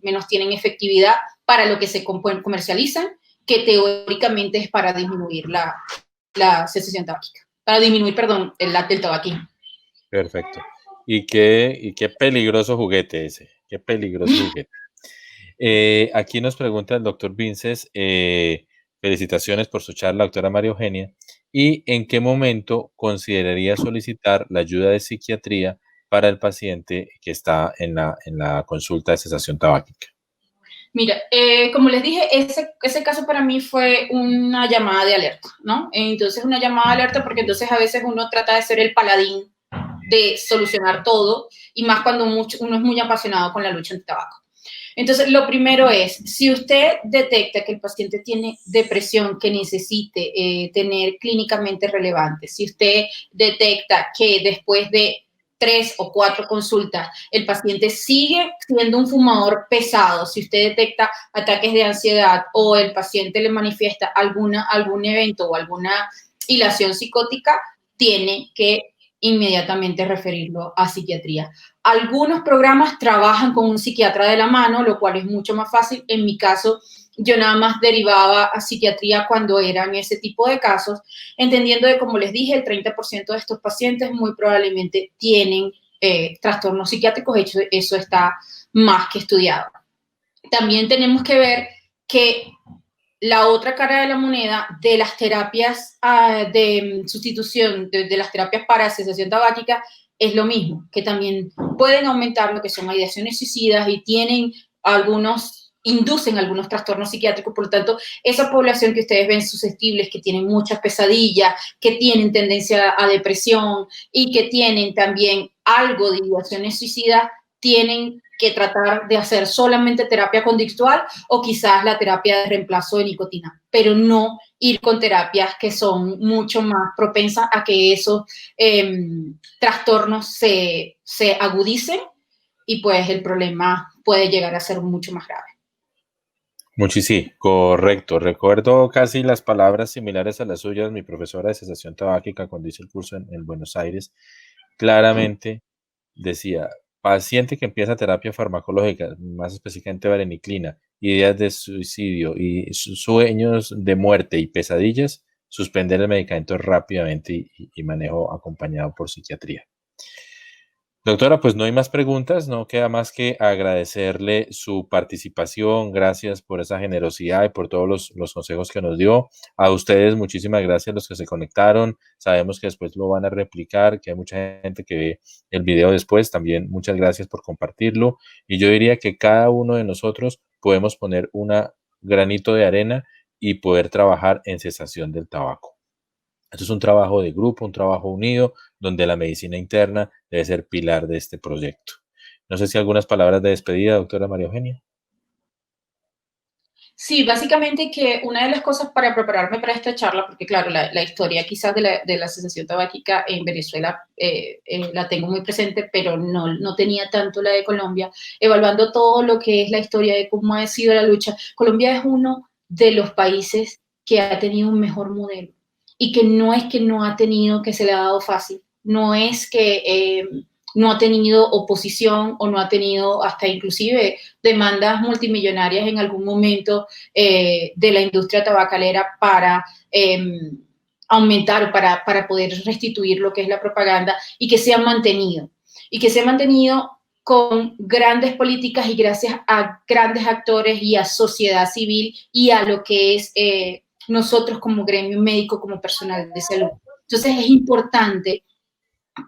efectividad para lo que se comercializan, que teóricamente es para disminuir la secesión tabáquica, para disminuir, perdón, el tabaquismo. Perfecto. Y qué peligroso juguete ese, qué peligroso juguete. Aquí nos pregunta el doctor Vinces, felicitaciones por su charla, doctora María Eugenia, y en qué momento consideraría solicitar la ayuda de psiquiatría para el paciente que está en la consulta de cesación tabáquica. Mira, como les dije, ese caso para mí fue una llamada de alerta, ¿no? Entonces, una llamada de alerta porque entonces a veces uno trata de ser el paladín de solucionar todo y más cuando uno es muy apasionado con la lucha anti tabaco. Entonces, lo primero es, si usted detecta que el paciente tiene depresión que necesite tener clínicamente relevante, si usted detecta que después de 3 o 4 consultas, el paciente sigue siendo un fumador pesado, si usted detecta ataques de ansiedad o el paciente le manifiesta algún evento o alguna hilación psicótica, tiene que inmediatamente referirlo a psiquiatría. Algunos programas trabajan con un psiquiatra de la mano, lo cual es mucho más fácil. En mi caso, yo nada más derivaba a psiquiatría cuando eran ese tipo de casos, entendiendo que, como les dije, el 30% de estos pacientes muy probablemente tienen trastornos psiquiátricos, de hecho, eso está más que estudiado. También tenemos que ver que la otra cara de la moneda de las terapias de sustitución, de las terapias para cesación tabáquica, es lo mismo, que también pueden aumentar lo que son ideaciones suicidas y inducen algunos trastornos psiquiátricos. Por lo tanto, esa población que ustedes ven susceptibles, que tienen muchas pesadillas, que tienen tendencia a depresión y que tienen también algo de ideaciones suicidas, tienen que tratar de hacer solamente terapia conductual o quizás la terapia de reemplazo de nicotina, pero no ir con terapias que son mucho más propensas a que esos trastornos se agudicen y pues el problema puede llegar a ser mucho más grave. Sí, correcto. Recuerdo casi las palabras similares a las suyas, mi profesora de cesación tabáquica cuando hice el curso en Buenos Aires, claramente decía, paciente que empieza terapia farmacológica, más específicamente vareniclina, ideas de suicidio y sueños de muerte y pesadillas, suspender el medicamento rápidamente y manejo acompañado por psiquiatría. Doctora, pues no hay más preguntas, no queda más que agradecerle su participación, gracias por esa generosidad y por todos los consejos que nos dio. A ustedes muchísimas gracias los que se conectaron, sabemos que después lo van a replicar, que hay mucha gente que ve el video después, también muchas gracias por compartirlo y yo diría que cada uno de nosotros podemos poner un granito de arena y poder trabajar en cesación del tabaco. Esto es un trabajo de grupo, un trabajo unido, donde la medicina interna debe ser pilar de este proyecto. No sé si algunas palabras de despedida, doctora María Eugenia. Sí, básicamente que una de las cosas para prepararme para esta charla, porque claro, la historia quizás de la cesación tabáquica en Venezuela la tengo muy presente, pero no tenía tanto la de Colombia, evaluando todo lo que es la historia de cómo ha sido la lucha. Colombia es uno de los países que ha tenido un mejor modelo y que no es que no ha tenido, que se le ha dado fácil, no es que no ha tenido oposición o no ha tenido hasta inclusive demandas multimillonarias en algún momento de la industria tabacalera para aumentar o para poder restituir lo que es la propaganda y que se han mantenido. Y que se ha mantenido con grandes políticas y gracias a grandes actores y a sociedad civil y a lo que es nosotros como gremio médico, como personal de salud. Entonces es importante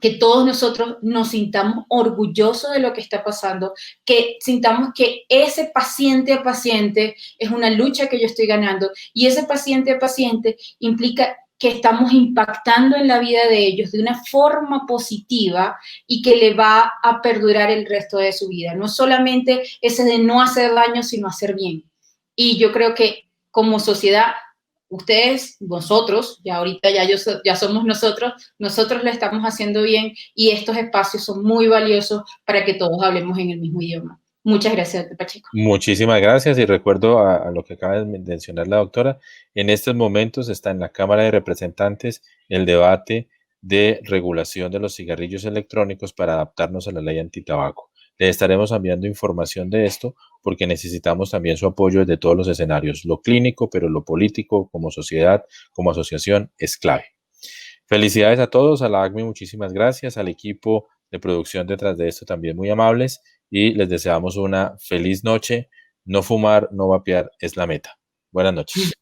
que todos nosotros nos sintamos orgullosos de lo que está pasando, que sintamos que ese paciente a paciente es una lucha que yo estoy ganando y ese paciente a paciente implica que estamos impactando en la vida de ellos de una forma positiva y que le va a perdurar el resto de su vida. No solamente ese de no hacer daño, sino hacer bien. Y yo creo que como sociedad ustedes, vosotros, ya ahorita ya somos nosotros le estamos haciendo bien y estos espacios son muy valiosos para que todos hablemos en el mismo idioma. Muchas gracias, Pacheco. Muchísimas gracias y recuerdo a lo que acaba de mencionar la doctora, en estos momentos está en la Cámara de Representantes el debate de regulación de los cigarrillos electrónicos para adaptarnos a la ley antitabaco. Le estaremos enviando información de esto porque necesitamos también su apoyo desde todos los escenarios, lo clínico, pero lo político, como sociedad, como asociación, es clave. Felicidades a todos, a la ACME muchísimas gracias, al equipo de producción detrás de esto también muy amables y les deseamos una feliz noche. No fumar, no vapear es la meta. Buenas noches.